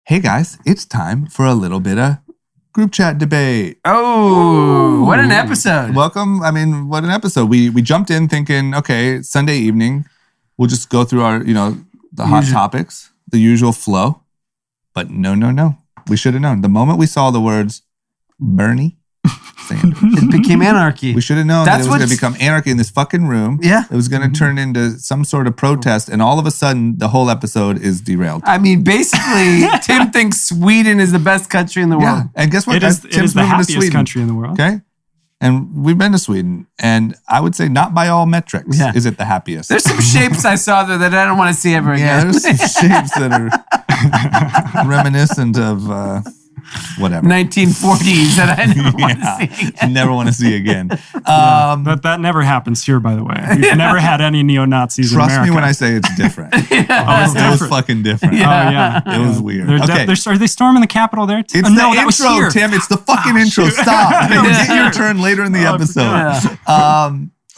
Hey guys, it's time for a little bit of group chat debate. Oh, what an episode. Welcome. I mean, what an episode. We jumped in thinking, okay, Sunday evening, we'll just go through our, the hot topics, the usual flow. But no. We should have known. The moment we saw the words Bernie Sanders, it became anarchy. we should have known that it was going to become anarchy in this fucking room. Yeah. It was going to turn into some sort of protest, and all of a sudden, the whole episode is derailed. I mean, basically, Tim thinks Sweden is the best country in the world. And guess what? It is the happiest country in the world. Okay. And we've been to Sweden, and I would say not by all metrics is it the happiest. There's some shapes I saw there that I don't want to see ever again. Yeah, there's some shapes that are reminiscent of whatever 1940s that I never want to see again. Never want to see again. That never happens here, by the way. We've never had any neo-Nazis in America. Trust me when I say it's different. It was fucking different. Yeah. It was weird. Are they storming the Capitol there? It's the intro, Tim. It's the fucking intro. Stop. Get your turn later in the episode.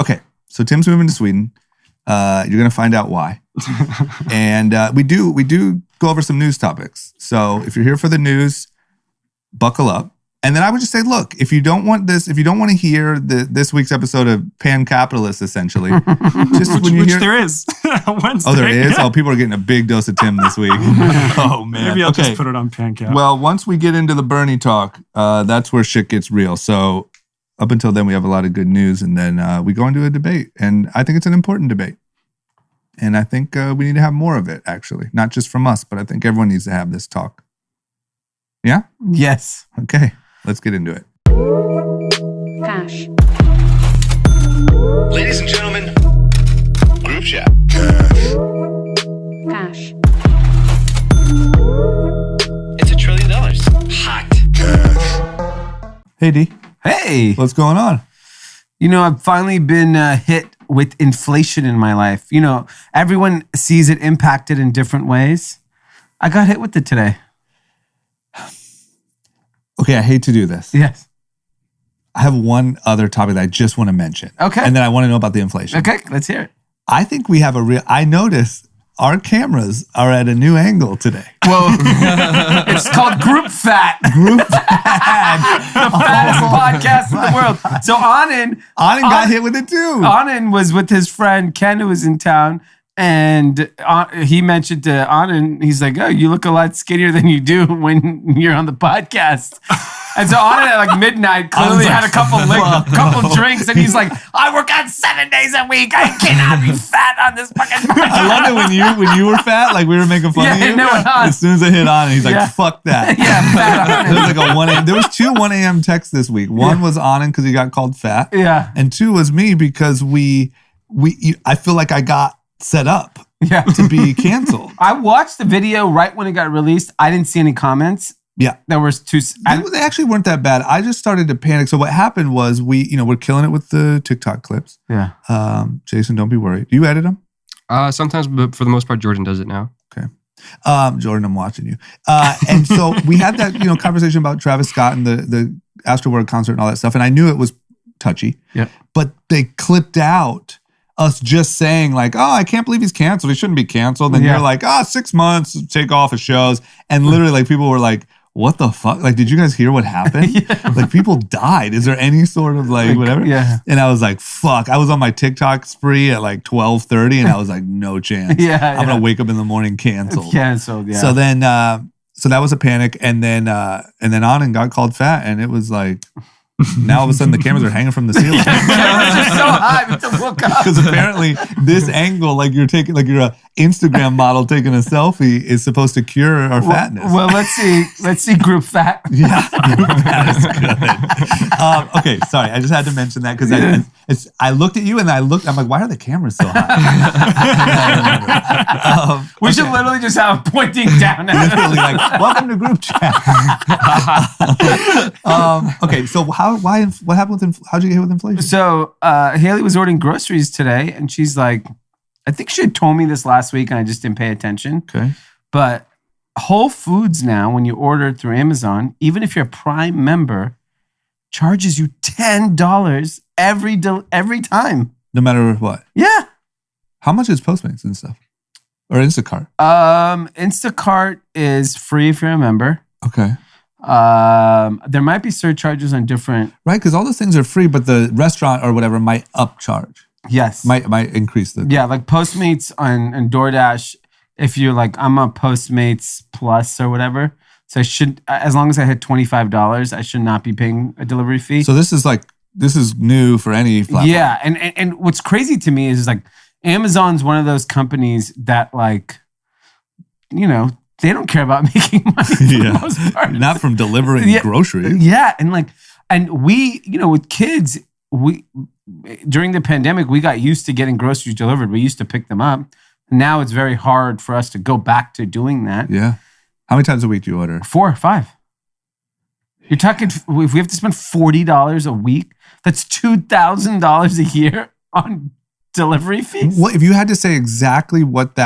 Okay, so Tim's moving to Sweden. You're going to find out why. And we do go over some news topics. So if you're here for the news, buckle up. And then I would just say, look, if you don't want to hear this week's episode of Pan Capitalist, essentially, just when you hear there is Wednesday. Oh, there is. Oh, people are getting a big dose of Tim this week. Oh man, maybe I'll just put it on Pan Cap. Well, once we get into the Bernie talk, that's where shit gets real. So up until then, we have a lot of good news, and then we go into a debate, and I think it's an important debate, and I think we need to have more of it. Actually, not just from us, but I think everyone needs to have this talk. Yeah? Yes. Okay, let's get into it. Cash. Ladies and gentlemen, group chat. Cash. It's $1 trillion. Hot. Hey, Dee. Hey. What's going on? I've finally been hit with inflation in my life. Everyone sees it impacted in different ways. I got hit with it today. Okay, I hate to do this. Yes. I have one other topic that I just want to mention. Okay. And then I want to know about the inflation. Okay, let's hear it. I think we have I noticed our cameras are at a new angle today. Well, it's called Group Fat. Group Fat. The fattest podcast in the world. So Anand got hit with it too. Anand was with his friend Ken, who was in town. And he mentioned to Anand, he's like, oh, you look a lot skinnier than you do when you're on the podcast. And so Anand at midnight clearly had a couple drinks, and he's like, I work out 7 days a week. I cannot be fat on this fucking podcast. I love it when you were fat, like we were making fun of you. No, as soon as I hit on, he's like, fuck that. Fat There was like a 1 a.m. There was 2 1 a.m. texts this week. One was Anand because he got called fat. Yeah. And 2 was me because I feel like I got set up to be canceled. I watched the video right when it got released. I didn't see any comments. Yeah. There was 2. They actually weren't that bad. I just started to panic. So what happened was we're killing it with the TikTok clips. Yeah. Jason, don't be worried. Do you edit them? Sometimes, but for the most part, Jordan does it now. Okay. Jordan, I'm watching you. And so we had that, conversation about Travis Scott and the Astroworld concert and all that stuff. And I knew it was touchy. Yeah. But they clipped out us just saying like, oh, I can't believe he's canceled. He shouldn't be canceled. And you're like, 6 months to take off of shows. And literally like people were like, what the fuck? Like, did you guys hear what happened? Like people died. Is there any sort of like whatever? Yeah. And I was like, fuck. I was on my TikTok spree at like 12:30 and I was like, no chance. I'm going to wake up in the morning canceled. Canceled, yeah. So then, so that was a panic. And then Anand got called fat and it was like, now all of a sudden the cameras are hanging from the ceiling. Cameras are so high to look up. Because apparently this angle, like you're an Instagram model taking a selfie, is supposed to cure our fatness. Well, let's see Group Fat. Yeah, Group Fat is good. Okay, sorry, I just had to mention that because I looked at you and I'm like, why are the cameras so high? We should literally just have pointing down at literally like, welcome to group chat. Okay, so what happened with how'd you get hit with inflation? So Haley was ordering groceries today, and she's like, I think she had told me this last week, and I just didn't pay attention. Okay, but Whole Foods now, when you order through Amazon, even if you're a Prime member, charges you $10 every time. No matter what. Yeah. How much is Postmates and stuff? or Instacart? Instacart is free if you're a member. Okay. There might be surcharges on different. Right, because all those things are free, but the restaurant or whatever might upcharge. Yes. Might increase the. Yeah, like Postmates and DoorDash. If you're like, I'm a Postmates Plus or whatever, so I should, as long as I hit $25, I should not be paying a delivery fee. So this is new for any platform. Yeah, and what's crazy to me is like Amazon's one of those companies that like, you know, they don't care about making money for the most part. Not from delivering groceries. Yeah, and we, you know, with kids, during the pandemic, we got used to getting groceries delivered. We used to pick them up. Now it's very hard for us to go back to doing that. Yeah. How many times a week do you order? 4 or 5. You're talking, if we have to spend $40 a week, that's $2,000 a year on delivery fees. What if you had to say exactly what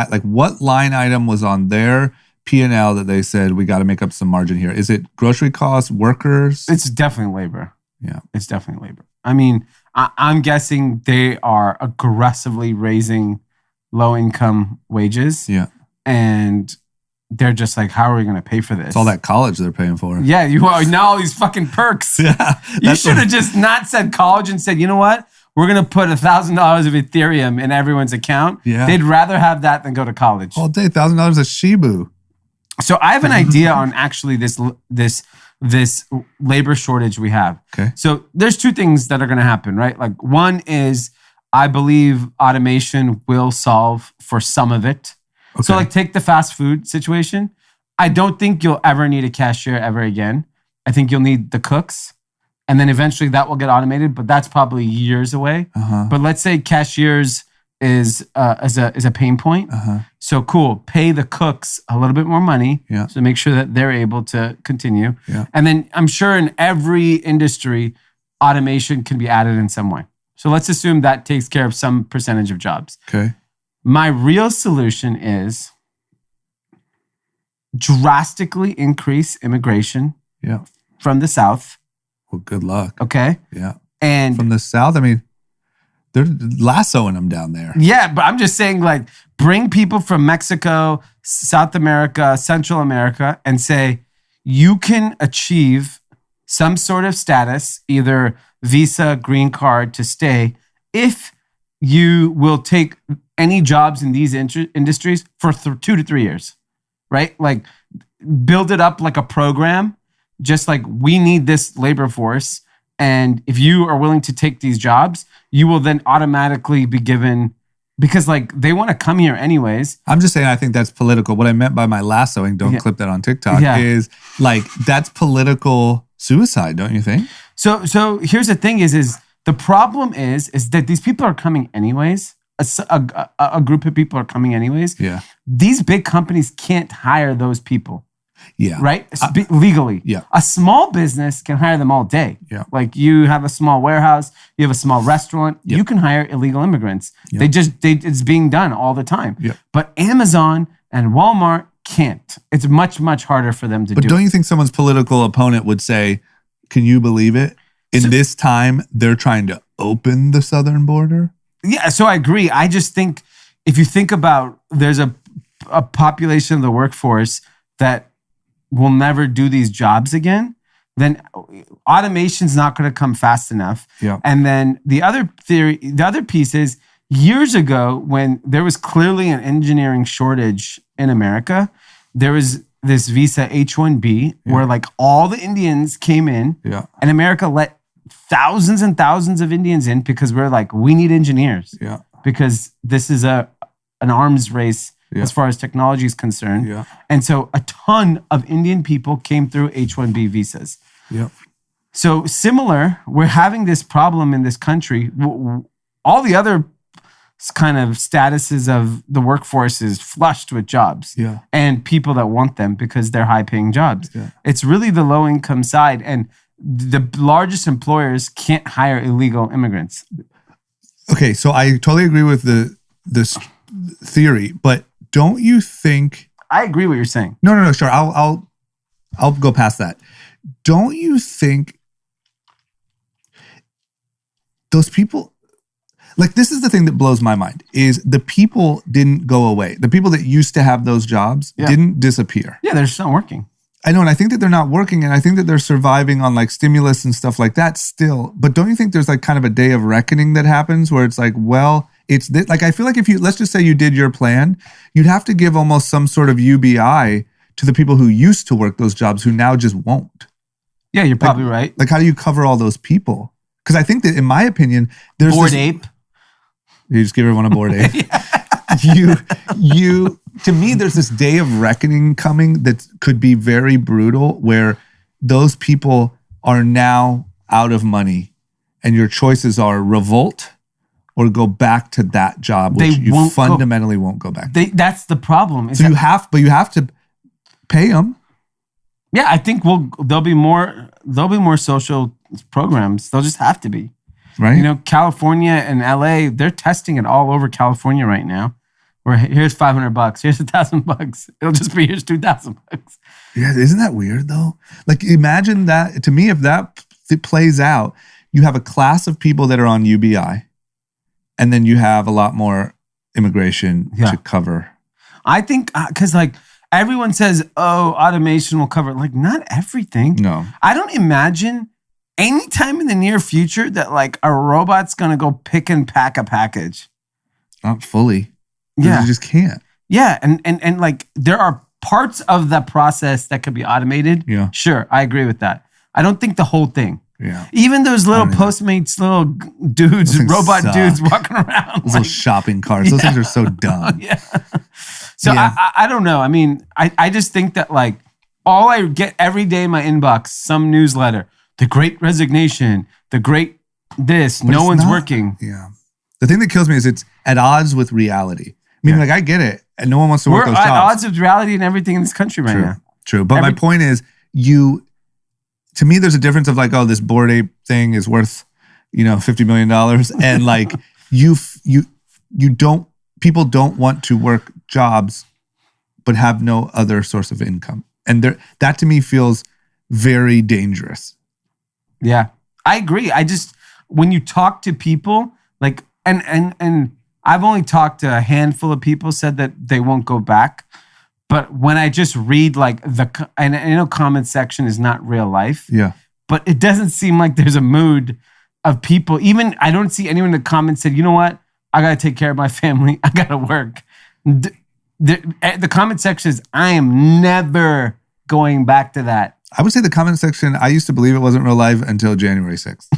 line item was on their P&L that they said we got to make up some margin here? Is it grocery costs, workers? It's definitely labor. Yeah. It's definitely labor. I mean, I'm guessing they are aggressively raising low-income wages. Yeah. And they're just like, how are we going to pay for this? It's all that college they're paying for. Yeah, you are now all these fucking perks. Yeah. You should have just not said college and said, you know what? We're going to put $1,000 of Ethereum in everyone's account. Yeah. They'd rather have that than go to college. All day, $1,000 a Shibu. So I have an idea on actually this labor shortage we have. Okay. So there's 2 things that are going to happen, right? Like one is I believe automation will solve for some of it. Okay. So like take the fast food situation. I don't think you'll ever need a cashier ever again. I think you'll need the cooks. And then eventually that will get automated, but that's probably years away. Uh-huh. But let's say cashiers is a pain point. Uh-huh. So cool, pay the cooks a little bit more money to make sure that they're able to continue. Yeah. And then I'm sure in every industry, automation can be added in some way. So let's assume that takes care of some percentage of jobs. Okay. My real solution is drastically increase immigration from the South. Well, good luck. Okay. Yeah. And from the South, I mean, they're lassoing them down there. Yeah, but I'm just saying, like, bring people from Mexico, South America, Central America, and say, you can achieve some sort of status, either visa, green card to stay, if you will take any jobs in these industries for 2 to 3 years, right? Like, build it up like a program, just like we need this labor force. And if you are willing to take these jobs, you will then automatically be given, because like they want to come here anyways. I'm just saying, I think that's political. What I meant by my lassoing, don't clip that on TikTok, is like, that's political suicide, don't you think? So here's the thing is the problem is that these people are coming anyways. A group of people are coming anyways. Yeah. These big companies can't hire those people. Yeah. Right? Legally. Yeah. A small business can hire them all day. Yeah. Like you have a small warehouse, you have a small restaurant, you can hire illegal immigrants. Yeah. It's being done all the time. Yeah. But Amazon and Walmart can't. It's much, much harder for them to do. But don't you think someone's political opponent would say, can you believe it? In this time, they're trying to open the southern border? Yeah, so I agree. I just think if you think about, there's a population of the workforce that will never do these jobs again, then automation's not going to come fast enough. Yeah. And then the other piece is, years ago, when there was clearly an engineering shortage in America, there was this visa H-1B where like all the Indians came in, and America let thousands and thousands of Indians in because we're like, we need engineers. Yeah. Because this is an arms race as far as technology is concerned. Yeah. And so a ton of Indian people came through H-1B visas. Yeah. So similar, we're having this problem in this country. All the other kind of statuses of the workforce is flushed with jobs and people that want them because they're high paying jobs. Yeah. It's really the low income side, and the largest employers can't hire illegal immigrants. Okay, so I totally agree with this theory, but don't you think? I agree what you're saying. No, sure. I'll go past that. Don't you think those people? Like, this is the thing that blows my mind, is the people didn't go away. The people that used to have those jobs didn't disappear. Yeah, they're just not working. I know, and I think that they're not working, and I think that they're surviving on like stimulus and stuff like that still. But don't you think there's like kind of a day of reckoning that happens where it's like, well, it's this. Like, I feel like if you, let's just say you did your plan, you'd have to give almost some sort of UBI to the people who used to work those jobs who now just won't. Yeah, you're probably right. Like, how do you cover all those people? Because I think that, in my opinion, there's Bored ape. You just give everyone a board ape. To me, there's this day of reckoning coming that could be very brutal, where those people are now out of money, and your choices are revolt or go back to that job, which you fundamentally won't go back to. That's the problem. So you have to pay them. Yeah, I think there'll be more social programs. They'll just have to be. Right. You know, California and LA, they're testing it all over California right now. Where here's $500, here's $1,000. It'll just be here's $2,000. Yeah, isn't that weird though? Like, imagine that. To me, if that plays out, you have a class of people that are on UBI, and then you have a lot more immigration to cover. I think because like everyone says, oh, automation will cover. Like, not everything. No, I don't imagine anytime in the near future that like a robot's gonna go pick and pack a package. Not fully. Yeah. You just can't. Yeah. And like there are parts of the process that could be automated. Yeah. Sure. I agree with that. I don't think the whole thing. Yeah. Even those little Postmates, little dudes, robot dudes walking around. Those little shopping carts. Those things are so dumb. Yeah. So I don't know. I mean, I just think that like all I get every day in my inbox, some newsletter, the great resignation, the great this, but no one's working. Yeah. The thing that kills me is it's at odds with reality. I mean, like, I get it. And no one wants to work those jobs. We're at odds with reality and everything in this country right now. True. But my point is, to me, there's a difference of like, oh, this Bored Ape thing is worth, $50 million. And like, people don't want to work jobs, but have no other source of income. And that to me feels very dangerous. Yeah, I agree. When you talk to people, like, and I've only talked to a handful of people said that they won't go back. But when I just read like and I know comment section is not real life. Yeah. But it doesn't seem like there's a mood of people. Even I don't see anyone in the comments said, you know what? I got to take care of my family. I got to work. The comment section is, I am never going back to that. I would say the comment section, I used to believe it wasn't real life until January 6th.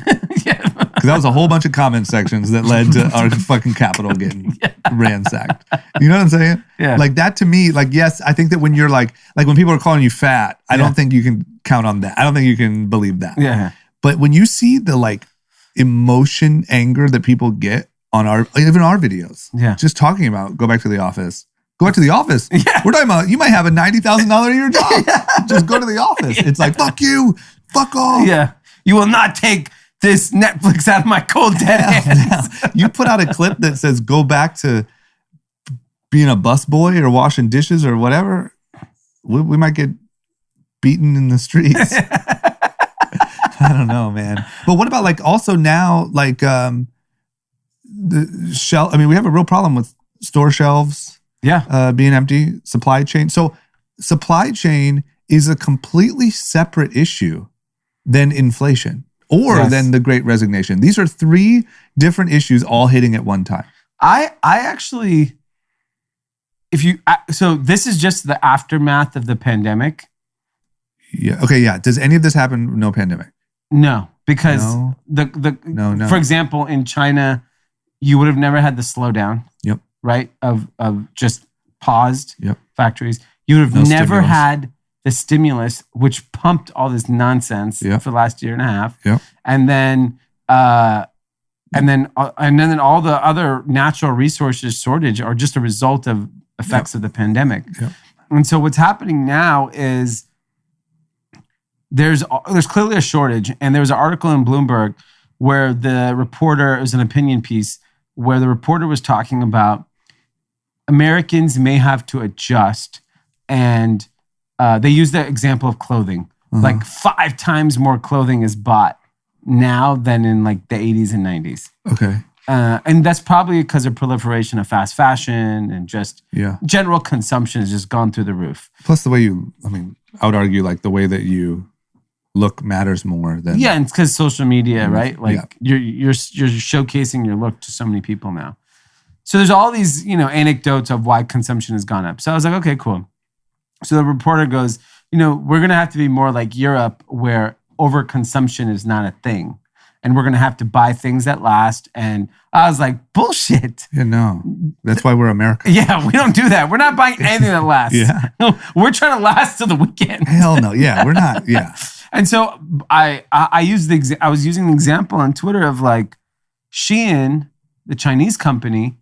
Yeah. Because that was a whole bunch of comment sections that led to our fucking Capitol getting ransacked. You know what I'm saying? Yeah. Like that to me, like, yes, I think that when you're like when people are calling you fat, I don't think you can count on that. I don't think you can believe that. Yeah. But when you see the like emotion, anger that people get on even our videos, just talking about go back to the office. Go back to the office. Yeah. We're talking about you might have a $90,000 a year job. Just go to the office. It's like, fuck you, fuck off. Yeah. You will not take this Netflix out of my cold dead hands. You put out a clip that says go back to being a busboy or washing dishes or whatever. We might get beaten in the streets. I don't know, man. But what about like also now like the shelf? I mean, we have a real problem with store shelves. Yeah. Being empty, supply chain. So supply chain is a completely separate issue than inflation or than the Great Resignation. These are three different issues all hitting at one time. I actually, so this is just the aftermath of the pandemic. Yeah. Okay. Yeah. Does any of this happen? No pandemic. No, because No. For example, in China, you would have never had the slowdown. Yep. Right? Of just paused factories. You would have never stimulus. had the stimulus, which pumped all this nonsense for the last year and a half. Yep. And then all the other natural resources shortage are just a result of effects of the pandemic. Yep. And so what's happening now is there's clearly a shortage. And there was an article in Bloomberg where it was an opinion piece where the reporter was talking about Americans may have to adjust, and they use the example of clothing. Like 5 times more clothing is bought now than in like the 80s and 90s. Okay. And that's probably because of proliferation of fast fashion and just Yeah. general consumption has just gone through the roof. Plus the way I would argue like the way that you look matters more than Yeah, and it's because social media, right? Like Yeah. you're showcasing your look to so many people now. So there's all these, anecdotes of why consumption has gone up. So I was like, okay, cool. So the reporter goes, we're going to have to be more like Europe where overconsumption is not a thing. And we're going to have to buy things that last. And I was like, bullshit. Yeah, no. That's why we're America. Yeah, we don't do that. We're not buying anything that lasts. Yeah. We're trying to last till the weekend. Hell no. Yeah, we're not. Yeah. And so I was using the example on Twitter of like Shein, the Chinese company,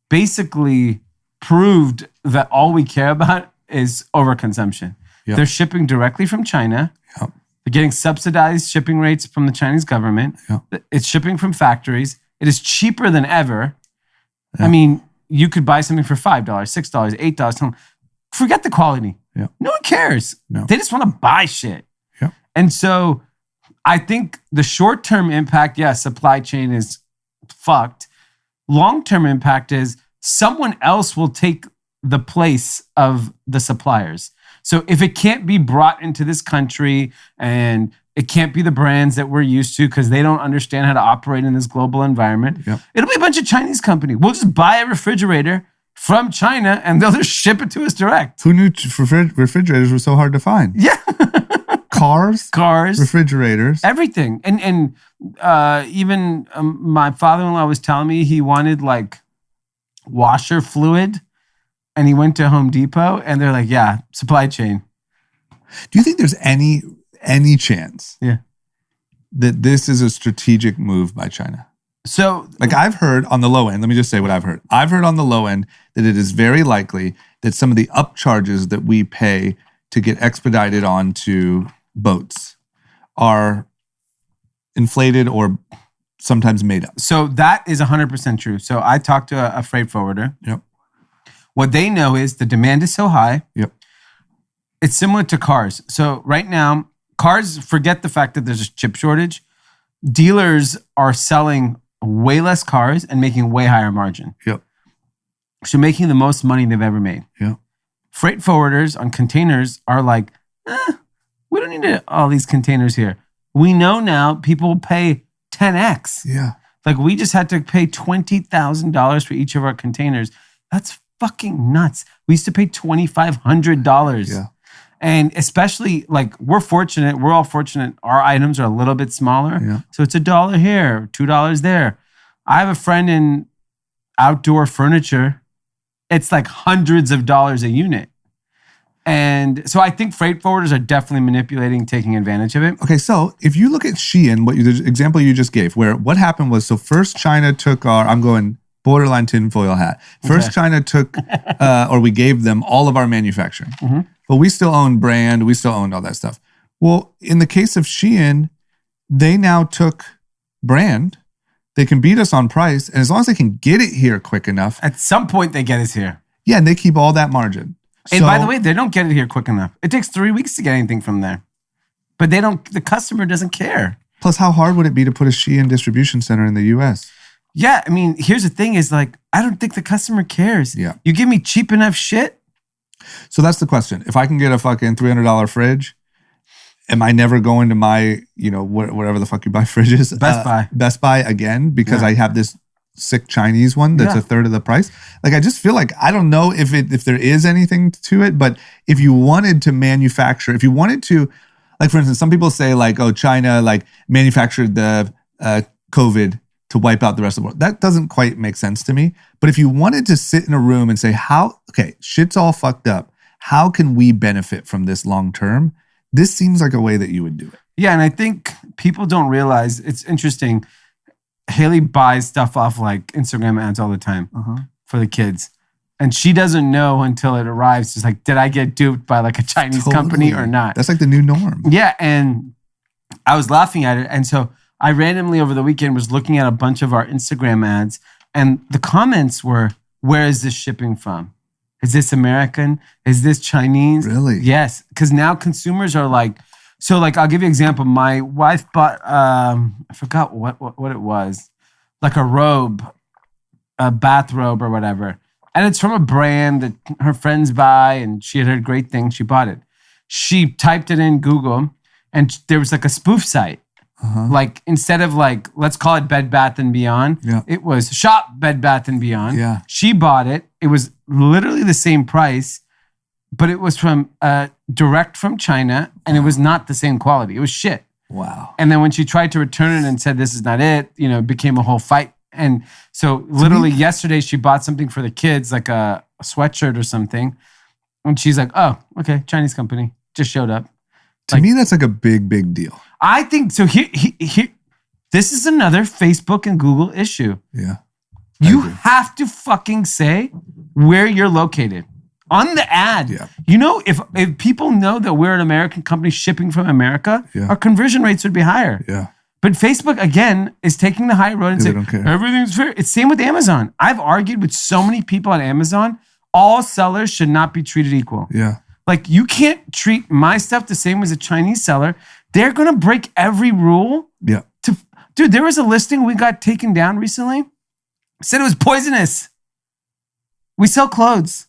basically proved that all we care about is overconsumption. Yep. They're shipping directly from China. Yep. They're getting subsidized shipping rates from the Chinese government. Yep. It's shipping from factories. It is cheaper than ever. Yep. I mean, you could buy something for $5, $6, $8. Forget the quality. Yep. No one cares. No. They just want to buy shit. Yep. And so I think the short-term impact, yes, supply chain is fucked. Long-term impact is someone else will take the place of the suppliers. So if it can't be brought into this country and it can't be the brands that we're used to because they don't understand how to operate in this global environment, Yep. it'll be a bunch of Chinese company. We'll just buy a refrigerator from China and they'll just ship it to us direct. Who knew refrigerators were so hard to find? Yeah. Cars, refrigerators. Everything. And even my father-in-law was telling me he wanted like washer fluid and he went to Home Depot and they're like, yeah, supply chain. Do you think there's any chance Yeah. that this is a strategic move by China? So Like I've heard on the low end, let me just say what I've heard. I've heard on the low end that it is very likely that some of the upcharges that we pay to get expedited onto boats are inflated or sometimes made up. So that is 100% true. So I talked to a freight forwarder. Yep. What they know is the demand is so high. Yep. It's similar to cars. So right now, cars, forget the fact that there's a chip shortage. Dealers are selling way less cars and making way higher margin. Yep. So making the most money they've ever made. Yep. Freight forwarders on containers are like, we don't need all these containers here. We know now people will pay 10x. Yeah. Like we just had to pay $20,000 for each of our containers. That's fucking nuts. We used to pay $2,500. Yeah. And especially like we're all fortunate. Our items are a little bit smaller. Yeah. So it's $1 here, $2 there. I have a friend in outdoor furniture. It's like hundreds of dollars a unit. And so I think freight forwarders are definitely manipulating, taking advantage of it. Okay, so if you look at Shein, the example you just gave, where what happened was, so first China took I'm going borderline tinfoil hat. First China took, or we gave them all of our manufacturing. Mm-hmm. But we still own brand, we still owned all that stuff. Well, in the case of Shein, they now took brand. They can beat us on price, and as long as they can get it here quick enough. At some point, they get us here. Yeah, and they keep all that margin. And by the way, they don't get it here quick enough. It takes 3 weeks to get anything from there. But the customer doesn't care. Plus, how hard would it be to put a Shein distribution center in the US? Yeah, I mean, here's the thing is like, I don't think the customer cares. Yeah. You give me cheap enough shit. So that's the question. If I can get a fucking $300 fridge, am I never going to my, whatever the fuck you buy fridges? Best Buy again, because I have this sick Chinese one that's a third of the price. Like, I just feel like, I don't know if there is anything to it, but if you wanted to manufacture, if you wanted to, like, for instance, some people say like, oh, China like manufactured the COVID to wipe out the rest of the world. That doesn't quite make sense to me. But if you wanted to sit in a room and say, shit's all fucked up. How can we benefit from this long term? This seems like a way that you would do it. Yeah, and I think people don't realize, it's interesting. Haley buys stuff off like Instagram ads all the time for the kids. And she doesn't know until it arrives. She's like, did I get duped by like a Chinese company or not? That's like the new norm. Yeah, and I was laughing at it. And so I randomly over the weekend was looking at a bunch of our Instagram ads, and the comments were, where is this shipping from? Is this American? Is this Chinese? Really? Yes, because now consumers are like, so like I'll give you an example. My wife bought, I forgot what it was. like a robe, a bathrobe or whatever. And it's from a brand that her friends buy, and she had heard great things. She bought it. She typed it in Google, and there was like a spoof site. Like instead of like, let's call it Bed Bath & Beyond, it was Shop Bed Bath & Beyond. Yeah. She bought it. It was literally the same price, but it was from direct from China, and it was not the same quality. It was shit. Wow. And then when she tried to return it and said, this is not it, it became a whole fight. And so literally yesterday she bought something for the kids, like a sweatshirt or something. And she's like, oh, okay, Chinese company just showed up. To me, that's like a big, big deal. I think so. Here, this is another Facebook and Google issue. Yeah. You have to fucking say where you're located on the ad. Yeah. If people know that we're an American company shipping from America, our conversion rates would be higher. Yeah. But Facebook, again, is taking the high road and saying, don't care. everything's fair. It's same with Amazon. I've argued with so many people on Amazon, all sellers should not be treated equal. Yeah. Like, you can't treat my stuff the same as a Chinese seller. They're going to break every rule. Yeah. Dude, there was a listing we got taken down recently. Said it was poisonous. We sell clothes.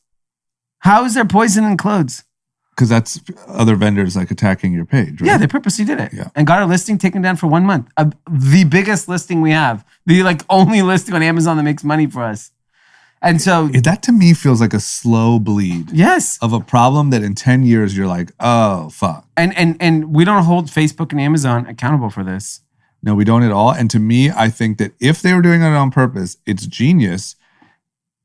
How is there poison in clothes? Because that's other vendors like attacking your page, right? Yeah, they purposely did it. Yeah. And got our listing taken down for 1 month. The biggest listing we have. The only listing on Amazon that makes money for us. And so that to me feels like a slow bleed. Yes. Of a problem that in 10 years you're like, oh, fuck. And we don't hold Facebook and Amazon accountable for this. No, we don't at all. And to me, I think that if they were doing it on purpose, it's genius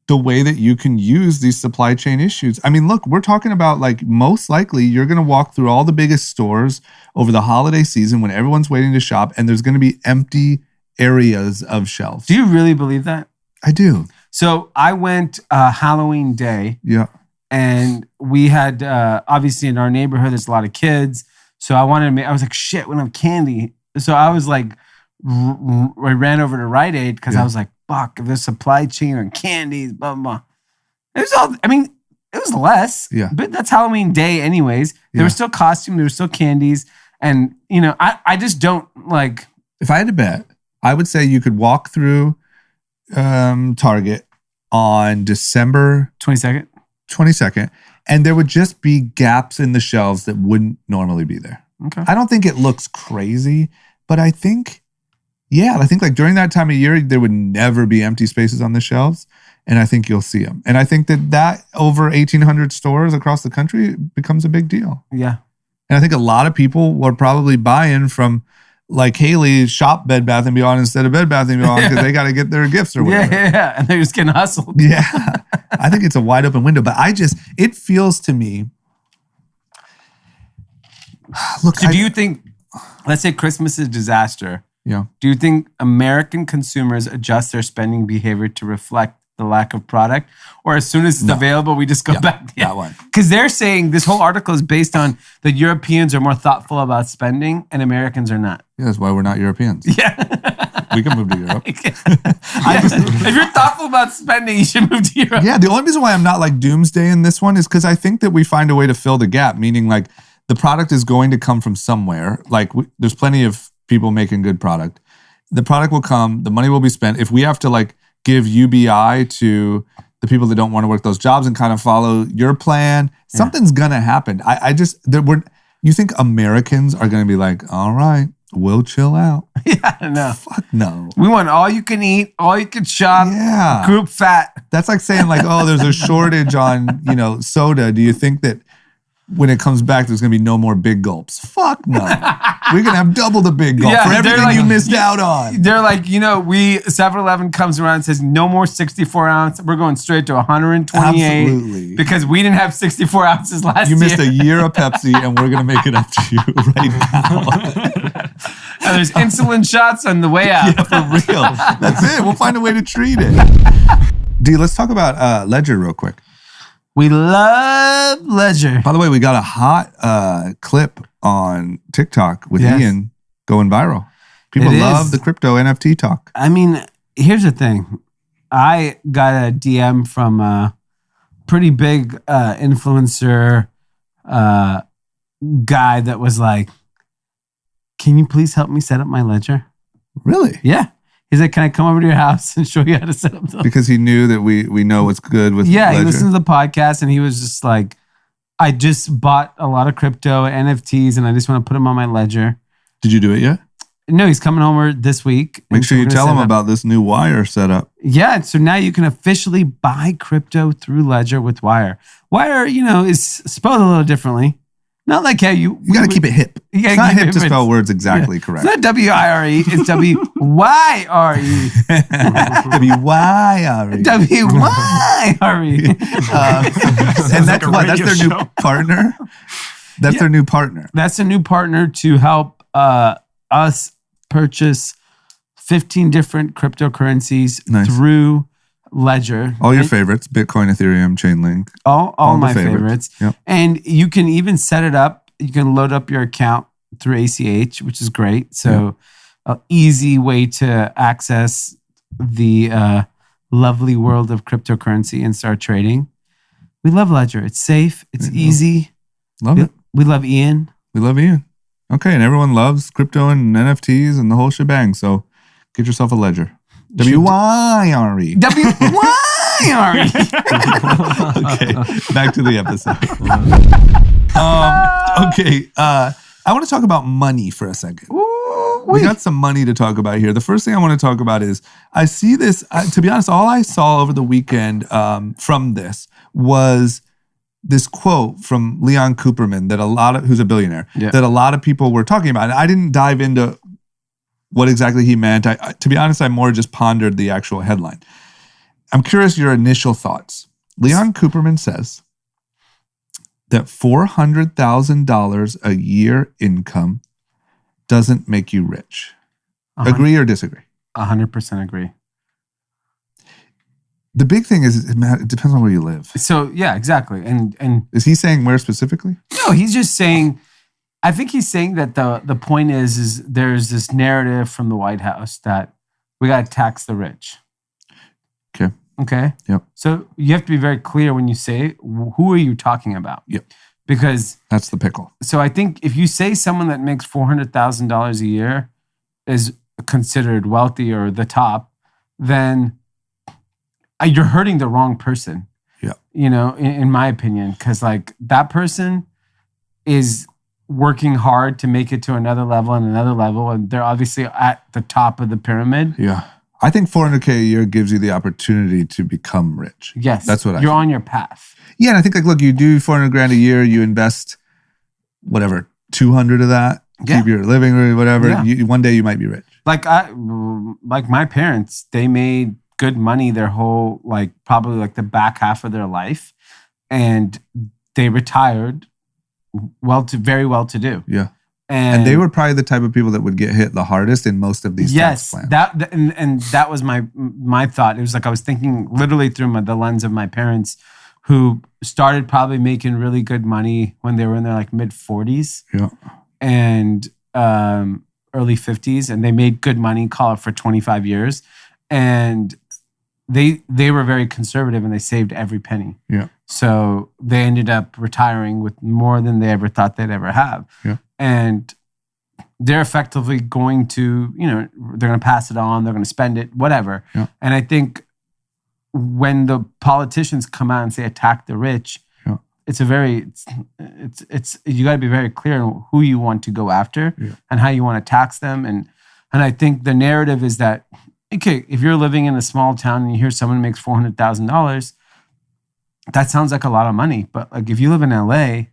the way that you can use these supply chain issues. I mean, look, we're talking about like most likely you're going to walk through all the biggest stores over the holiday season when everyone's waiting to shop and there's going to be empty areas of shelves. Do you really believe that? I do. So I went Halloween day. Yeah. And we had, obviously in our neighborhood, there's a lot of kids. So I was like, shit, we don't have candy. So I was like, I ran over to Rite Aid because I was like, fuck, if there's supply chain and candies, blah, blah. It was less. Yeah. But that's Halloween day anyways. There was still costume, there was still candies. And, I just don't like. If I had to bet, I would say you could walk through Target on December 22nd, and there would just be gaps in the shelves that wouldn't normally be there. Okay. I don't think it looks crazy, but I think like during that time of year, there would never be empty spaces on the shelves, and I think you'll see them. And I think that over 1,800 stores across the country becomes a big deal. Yeah. And I think a lot of people will probably buy in from like Haley shop Bed Bath & Beyond instead of Bed Bath & Beyond because they got to get their gifts or whatever. Yeah. And they're just getting hustled. Yeah. I think it's a wide open window, but it feels to me. Look, So do you think, let's say Christmas is a disaster. Yeah. Do you think American consumers adjust their spending behavior to reflect the lack of product? Or as soon as it's available, we just go back? That one. Because they're saying this whole article is based on that Europeans are more thoughtful about spending and Americans are not. Yeah, that's why we're not Europeans. Yeah. We can move to Europe. If you're thoughtful about spending, you should move to Europe. Yeah, the only reason why I'm not like doomsday in this one is because I think that we find a way to fill the gap, meaning like the product is going to come from somewhere. Like there's plenty of people making good product. The product will come, the money will be spent. If we have to like give UBI to the people that don't want to work those jobs and kind of follow your plan, something's gonna happen. You think Americans are gonna be like, all right, we'll chill out? Yeah, no. Fuck no. We want all you can eat, all you can shop, group fat. That's like saying like, oh, there's a shortage on, soda. Do you think that when it comes back, there's going to be no more big gulps? Fuck no. We're going to have double the big gulp for everything you missed out on. They're like, 7-Eleven comes around and says, no more 64 ounce. We're going straight to 128. Absolutely. Because we didn't have 64 ounces last year. You missed a year of Pepsi, and we're going to make it up to you right now. And there's insulin shots on the way out. Yeah, for real. That's it. We'll find a way to treat it. Dee, let's talk about Ledger real quick. We love Ledger. By the way, we got a hot clip on TikTok with Ian going viral. People love the crypto NFT talk. I mean, here's the thing. I got a DM from a pretty big influencer guy that was like, can you please help me set up my Ledger? Really? Yeah. He's like, can I come over to your house and show you how to set up the... Because he knew that we know what's good with Yeah, Ledger. he listened to the podcast and he was just like, I just bought a lot of crypto NFTs and I just want to put them on my ledger. Did you do it yet? No, he's coming over this week. Make sure you tell him about this new Wire setup. Yeah, so now you can officially buy crypto through Ledger with Wire. Wire, is spelled a little differently. Not like how you got to keep it hip. It's not hip to spell words exactly correct. It's not W-I-R-E, it's W-Y-R-E. W-Y-R-E. W-Y-R-E. And that's what? That's their new partner? That's their new partner. That's a new partner to help us purchase 15 different cryptocurrencies through Ledger. All your favorites, Bitcoin, Ethereum, Chainlink. All my favorites. Yep. And you can even set it up. You can load up your account through ACH, which is great. So an easy way to access the lovely world of cryptocurrency and start trading. We love Ledger. It's safe. It's easy. Love it. We love Ian. We love Ian. Okay, and everyone loves crypto and NFTs and the whole shebang. So get yourself a Ledger. W-Y-R-E. W-Y-R-E. Okay, back to the episode. Okay, I want to talk about money for a second. We got some money to talk about here. The first thing I want to talk about is I see this, to be honest, all I saw over the weekend from this was this quote from Leon Cooperman that who's a billionaire, that a lot of people were talking about. And I didn't dive into what exactly he meant. To be honest, I more just pondered the actual headline. I'm curious your initial thoughts. Leon Cooperman says that $400,000 a year income doesn't make you rich. Agree or disagree? 100% agree. The big thing is it depends on where you live. So yeah, exactly. And is he saying where specifically? No, he's just saying. I think he's saying that the point is there's this narrative from the White House that we got to tax the rich. Okay. Yep. So you have to be very clear when you say who are you talking about? Yep. Because that's the pickle. So I think if you say someone that makes $400,000 a year is considered wealthy or the top, then you're hurting the wrong person. Yeah. In my opinion, because like that person is working hard to make it to another level and another level, and they're obviously at the top of the pyramid. Yeah. I think $400K a year gives you the opportunity to become rich. Yes. That's what you're on your path. Yeah. And I think look, you do $400,000 a year, you invest whatever, 200 of that, keep your living or whatever. Yeah. One day you might be rich. Like my parents, they made good money their whole, probably the back half of their life. And they retired very well to do. Yeah. And they were probably the type of people that would get hit the hardest in most of these tax plans. That was my thought. It was I was thinking literally through the lens of my parents, who started probably making really good money when they were in their mid 40s, and early 50s, and they made good money, call it for 25 years, and they were very conservative and they saved every penny. Yeah. So they ended up retiring with more than they ever thought they'd ever have. Yeah. And they're effectively going to, they're going to pass it on, they're going to spend it, whatever. Yeah. And I think when the politicians come out and say attack the rich, it's you got to be very clear on who you want to go after and how you want to tax them. And I think the narrative is that, okay, if you're living in a small town and you hear someone makes $400,000, that sounds like a lot of money. But if you live in LA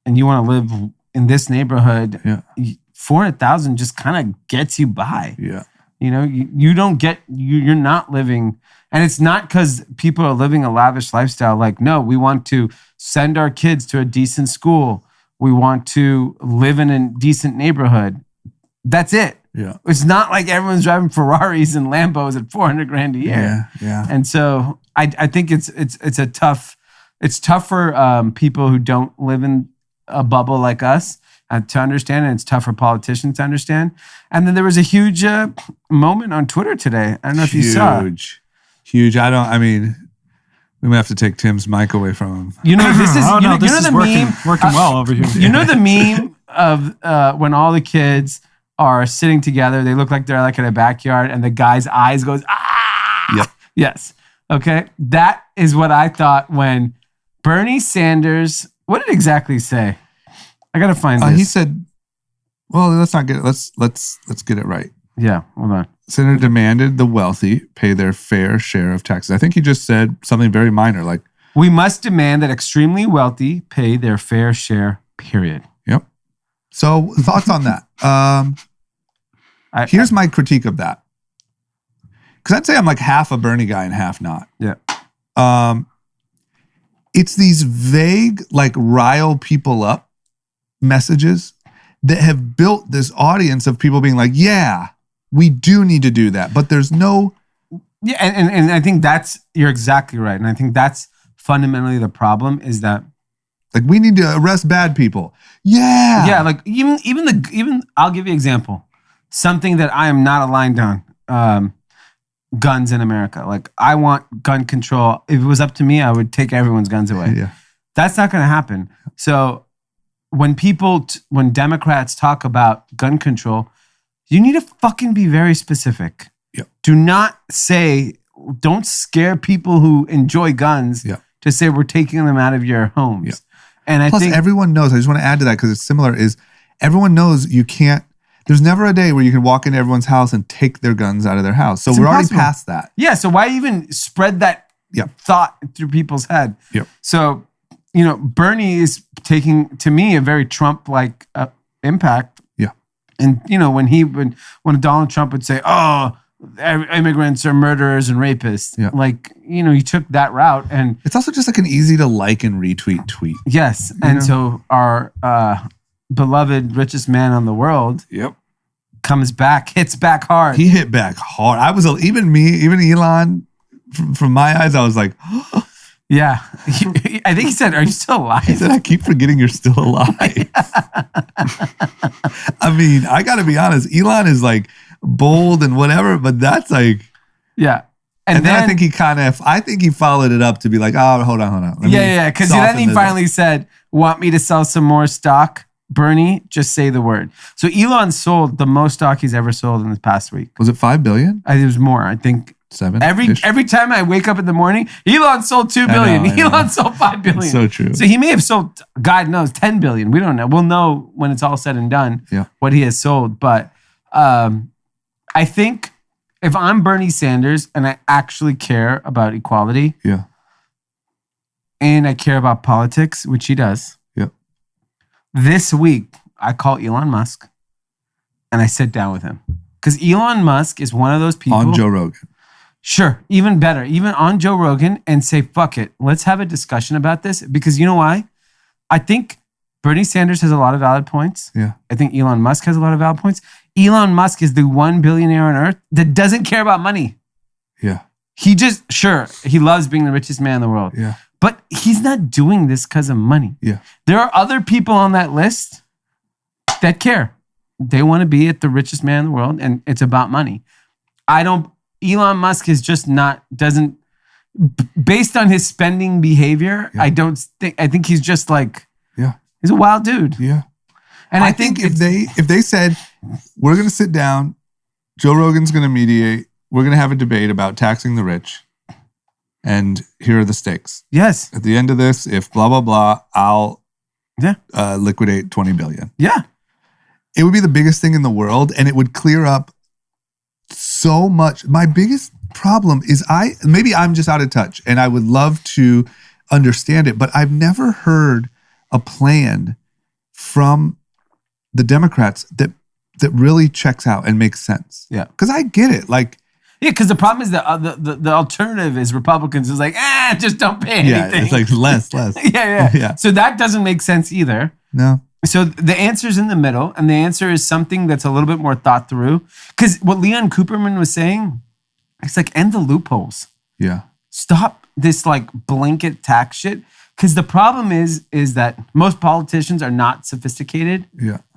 and you want to live in this neighborhood, $400,000 just kind of gets you by. Yeah. You're not living, and it's not because people are living a lavish lifestyle. No, we want to send our kids to a decent school. We want to live in a decent neighborhood. That's it. Yeah. It's not like everyone's driving Ferraris and Lambos at $400,000 a year. Yeah. Yeah. And so I think it's tough for people who don't live in a bubble like us to understand, and it's tough for politicians to understand. And then there was a huge moment on Twitter today. I don't know if you saw. Huge. We might have to take Tim's mic away from him. This is this is working well over here. The meme of when all the kids are sitting together. They look like they're like in a backyard, and the guy's eyes goes, ah! Yep. Yes. Okay. That is what I thought when Bernie Sanders, what did it exactly say? I got to find this. He said, well, let's not get it. Let's get it right. Yeah, hold on. Senator demanded the wealthy pay their fair share of taxes. I think he just said something very minor, like, we must demand that extremely wealthy pay their fair share, period. Yep. So thoughts on that? Here's my critique of that. Because I'd say I'm like half a Bernie guy and half not. Yeah. It's these vague, like rile people up messages that have built this audience of people being like, yeah, we do need to do that. But there's no... Yeah, and I think you're exactly right. And I think that's fundamentally the problem is that... Like, we need to arrest bad people. Yeah. Yeah, like even I'll give you an example. Something that I am not aligned on. Guns in America. Like, I want gun control. If it was up to me, I would take everyone's guns away. Yeah. That's not going to happen. So when when Democrats talk about gun control, you need to fucking be very specific. Yeah. Do not say, don't scare people who enjoy guns to say we're taking them out of your homes. Yeah. And I Plus, think everyone knows, I just want to add to that because it's similar, is everyone knows you can't, there's never a day where you can walk into everyone's house and take their guns out of their house. So we're already past that. Yeah, so why even spread that thought through people's head? Yep. So, Bernie is taking, to me, a very Trump-like impact. Yeah. And, when Donald Trump would say, oh, immigrants are murderers and rapists. Yeah. Like, he took that route. And it's also just like an easy to like and retweet tweet. Yes. And so our beloved richest man on the world comes back, hits back hard. He hit back hard. I was, even Elon, from my eyes, I was like, yeah. I think he said, are you still alive? He said, I keep forgetting you're still alive. I mean, I got to be honest, Elon is like bold and whatever, but that's like... Yeah. And then I think he followed it up to be like, oh, hold on. Yeah. Because then he finally said, want me to sell some more stock? Bernie, just say the word. So Elon sold the most stock he's ever sold in the past week. Was it 5 billion? It was more. I think 7. Every time I wake up in the morning, Elon sold 2 billion. I know. Elon sold 5 billion. It's so true. So he may have sold, God knows, 10 billion. We don't know. We'll know when it's all said and done what he has sold. But I think if I'm Bernie Sanders and I actually care about equality, and I care about politics, which he does. This week, I call Elon Musk and I sit down with him. Because Elon Musk is one of those people. On Joe Rogan. Sure. Even better. Even on Joe Rogan and say, fuck it. Let's have a discussion about this. Because you know why? I think Bernie Sanders has a lot of valid points. Yeah. I think Elon Musk has a lot of valid points. Elon Musk is the one billionaire on earth that doesn't care about money. Yeah. He he loves being the richest man in the world. Yeah. But he's not doing this because of money. Yeah. There are other people on that list that care. They want to be at the richest man in the world, and it's about money. Elon Musk is just based on his spending behavior, I think he's just like, he's a wild dude. Yeah. And I think if they said, we're going to sit down, Joe Rogan's going to mediate, we're going to have a debate about taxing the rich, and here are the stakes. Yes. At the end of this, if blah, blah, blah, I'll liquidate 20 billion. Yeah. It would be the biggest thing in the world, and it would clear up so much. My biggest problem is maybe I'm just out of touch, and I would love to understand it, but I've never heard a plan from the Democrats that really checks out and makes sense. Yeah. Because I get it. Like, yeah, because the problem is that the alternative is Republicans is like, just don't pay anything. Yeah, it's like less. Yeah. So that doesn't make sense either. No. So the answer's in the middle, and the answer is something that's a little bit more thought through. Because what Leon Cooperman was saying, it's like, end the loopholes. Yeah. Stop this like blanket tax shit. Because the problem is that most politicians are not sophisticated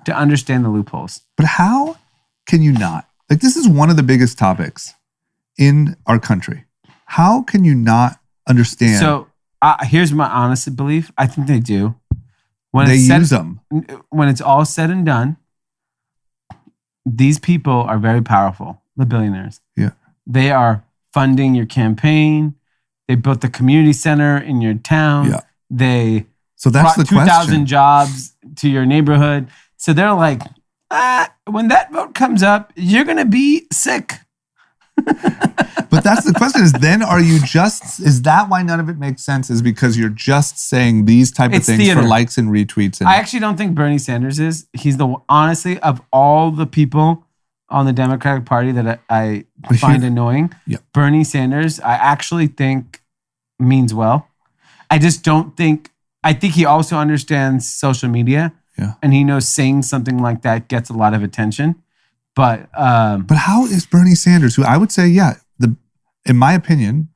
to understand the loopholes. But how can you not? Like, this is one of the biggest topics in our country. How can you not understand? So here's my honest belief. I think they do. They use them. When it's all said and done, these people are very powerful, the billionaires. Yeah. They are funding your campaign. They built the community center in your town. Yeah. They So that's brought the 2,000 question. jobs to your neighborhood. So they're like, when that vote comes up, you're going to be sick. But that's the question is then is that why none of it makes sense? Is because you're just saying these type of It's things theater. for likes and retweets. And I actually don't think Bernie Sanders is. He's honestly, of all the people on the Democratic Party that I But find here- annoying, Yeah. Bernie Sanders, I actually think means well. I just don't think, I think he also understands social media. Yeah. And he knows saying something like that gets a lot of attention. But how is Bernie Sanders, who I would say, in my opinion,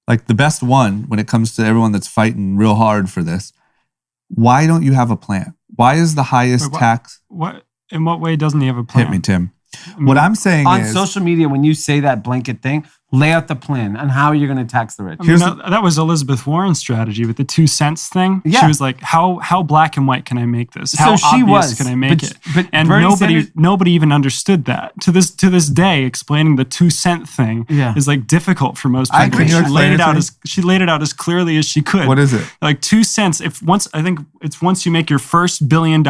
like the best one when it comes to everyone that's fighting real hard for this, why don't you have a plan? Why is the highest Wait, what- tax? What? In what way doesn't he have a plan? Hit me, Tim. What I'm saying on is, social media, when you say that blanket thing, lay out the plan on how you're going to tax the rich. I mean, that was Elizabeth Warren's strategy with the 2 cents thing. Yeah. She was like, how black and white can I make this? How So she obvious was, can I make but- it? but And Bernie Sanders- nobody even understood that. To this day, explaining the 2 cent thing Yeah. is like difficult for most I people. agree. Can you explain it to me? She laid it out as clearly as she could. what is it? Like 2 cents. I think it's once you make your first $1 billion,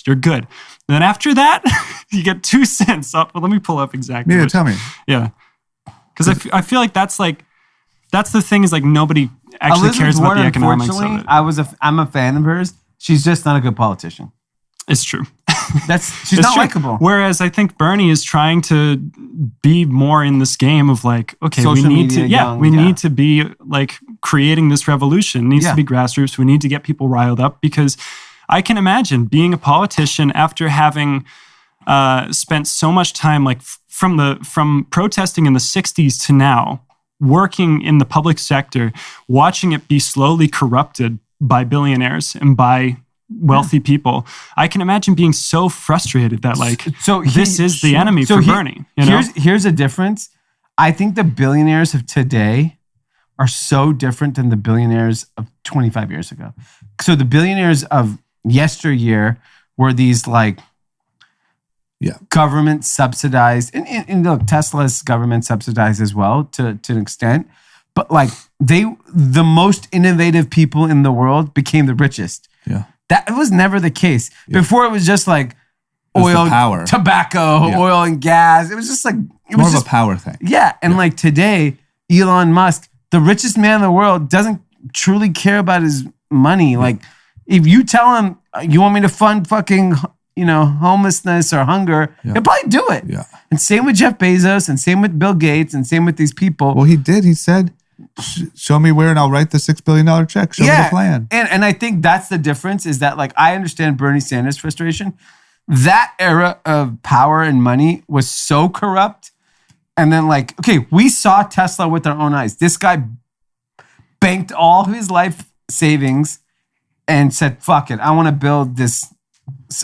you're good. Then after that, you get 2 cents up. Well, let me pull up exactly. Yeah, what- tell me. Yeah. Because I feel like that's the thing is like nobody actually cares about the economics of it. I'm a fan of hers. She's just not a good politician. It's true. She's It's not true. likable. Whereas I think Bernie is trying to be more in this game of like, okay, Social we need media, to, young, we yeah. need to be like creating this revolution. It needs Yeah. to be grassroots. We need to get people riled up because I can imagine being a politician after having spent so much time like from protesting in the 60s to now, working in the public sector, watching it be slowly corrupted by billionaires and by wealthy people. I can imagine being so frustrated that like this is the enemy for Bernie. You know? Here's a difference. I think the billionaires of today are so different than the billionaires of 25 years ago. So the billionaires of yesteryear were these like government subsidized, and look, Tesla's government subsidized as well to an extent. But like the most innovative people in the world became the richest. Yeah. That was never the case. Yeah. Before it was just like was the oil, power. tobacco, Yeah. oil and gas. It was just like it More was of just a power thing. yeah. And like today, Elon Musk, the richest man in the world, doesn't truly care about his money. Like if you tell him you want me to fund fucking homelessness or hunger, he'll probably do it. Yeah. And same with Jeff Bezos, and same with Bill Gates, and same with these people. Well, he did. He said, show me where and I'll write the $6 billion check. Show me the plan. And I think that's the difference is that like I understand Bernie Sanders' frustration. That era of power and money was so corrupt. And then like, okay, we saw Tesla with our own eyes. This guy banked all his life savings and said, fuck it, I want to build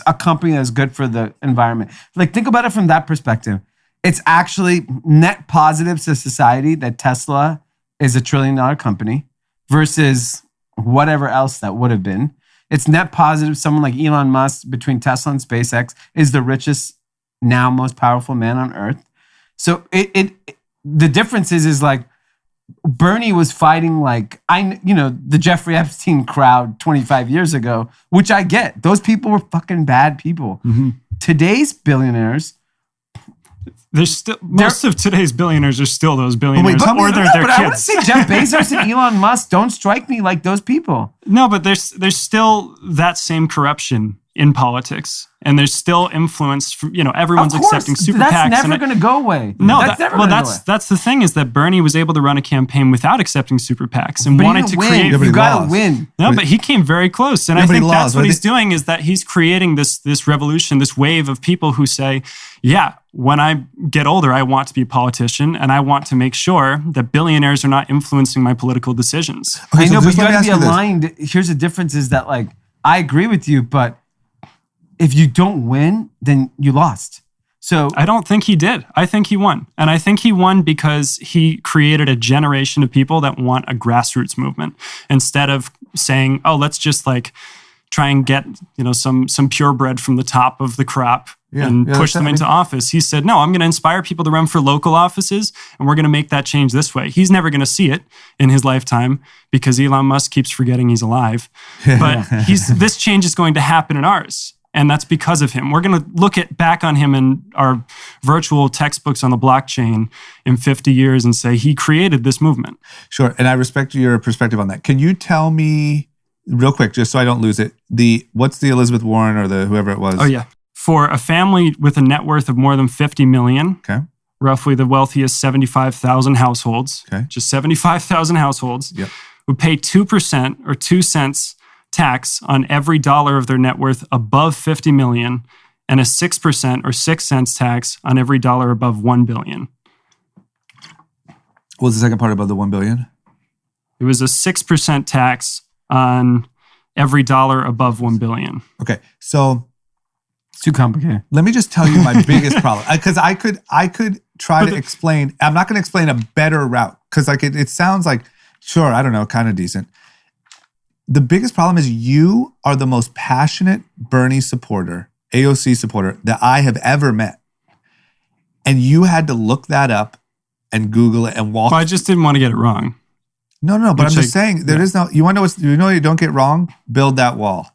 a company that's good for the environment. Like think about it from that perspective. It's actually net positive to society that Tesla is $1 trillion company versus whatever else that would have been. It's net positive. Someone like Elon Musk between Tesla and SpaceX is the richest, now most powerful man on earth. So the difference is like Bernie was fighting like the Jeffrey Epstein crowd 25 years ago, which I get. Those people were fucking bad people. Mm-hmm. Today's billionaires. There's still most of today's billionaires are still those billionaires, tell me- or they're their But I want to kids. say Jeff Bezos and Elon Musk don't strike me like those people. No, but there's still that same corruption in politics, and there's still influence from everyone's Of course, accepting super that's PACs. never going to go away. No, that's never going to go away. that's the thing is that Bernie was able to run a campaign without accepting super PACs and But he wanted didn't to win. create. Yeah, but You he got to lost. win. No, but he came very close, and Yeah, I but he think that's lost. what But he's doing is that he's creating this revolution, this wave of people who say, "Yeah, when I get older, I want to be a politician, and I want to make sure that billionaires are not influencing my political decisions." Okay, I know, so but just you let me got to be ask you this. aligned. Here's the difference is that like, I agree with you, but if you don't win, then you lost. So I don't think he did. I think he won. And I think he won because he created a generation of people that want a grassroots movement instead of saying, oh, let's just like try and get, some purebred from the top of the crop and push them into office. He said, no, I'm going to inspire people to run for local offices, and we're going to make that change this way. He's never going to see it in his lifetime because Elon Musk keeps forgetting he's alive. But this change is going to happen in ours. And that's because of him. We're going to look back on him in our virtual textbooks on the blockchain in 50 years and say he created this movement. Sure. And I respect your perspective on that. Can you tell me real quick, just so I don't lose it, what's the Elizabeth Warren or the whoever it was? Oh, yeah. For a family with a net worth of more than 50 million, okay, roughly the wealthiest 75,000 households, okay, just 75,000 households, yep, would pay 2% or 2 cents tax on every dollar of their net worth above 50 million, and a 6% or 6 cents tax on every dollar above 1 billion. What was the second part above the 1 billion? It was a 6% tax on every dollar above 1 billion. Okay, so it's too complicated. Let me just tell you my biggest problem, because I could try to explain. I'm not going to explain a better route because it sounds like, sure, I don't know, kind of decent. The biggest problem is you are the most passionate Bernie supporter, AOC supporter that I have ever met, and you had to look that up and Google it and walk. Well, I just didn't want to get it wrong. No, but I'm just saying there is no. You want to know what you don't get wrong? Build that wall.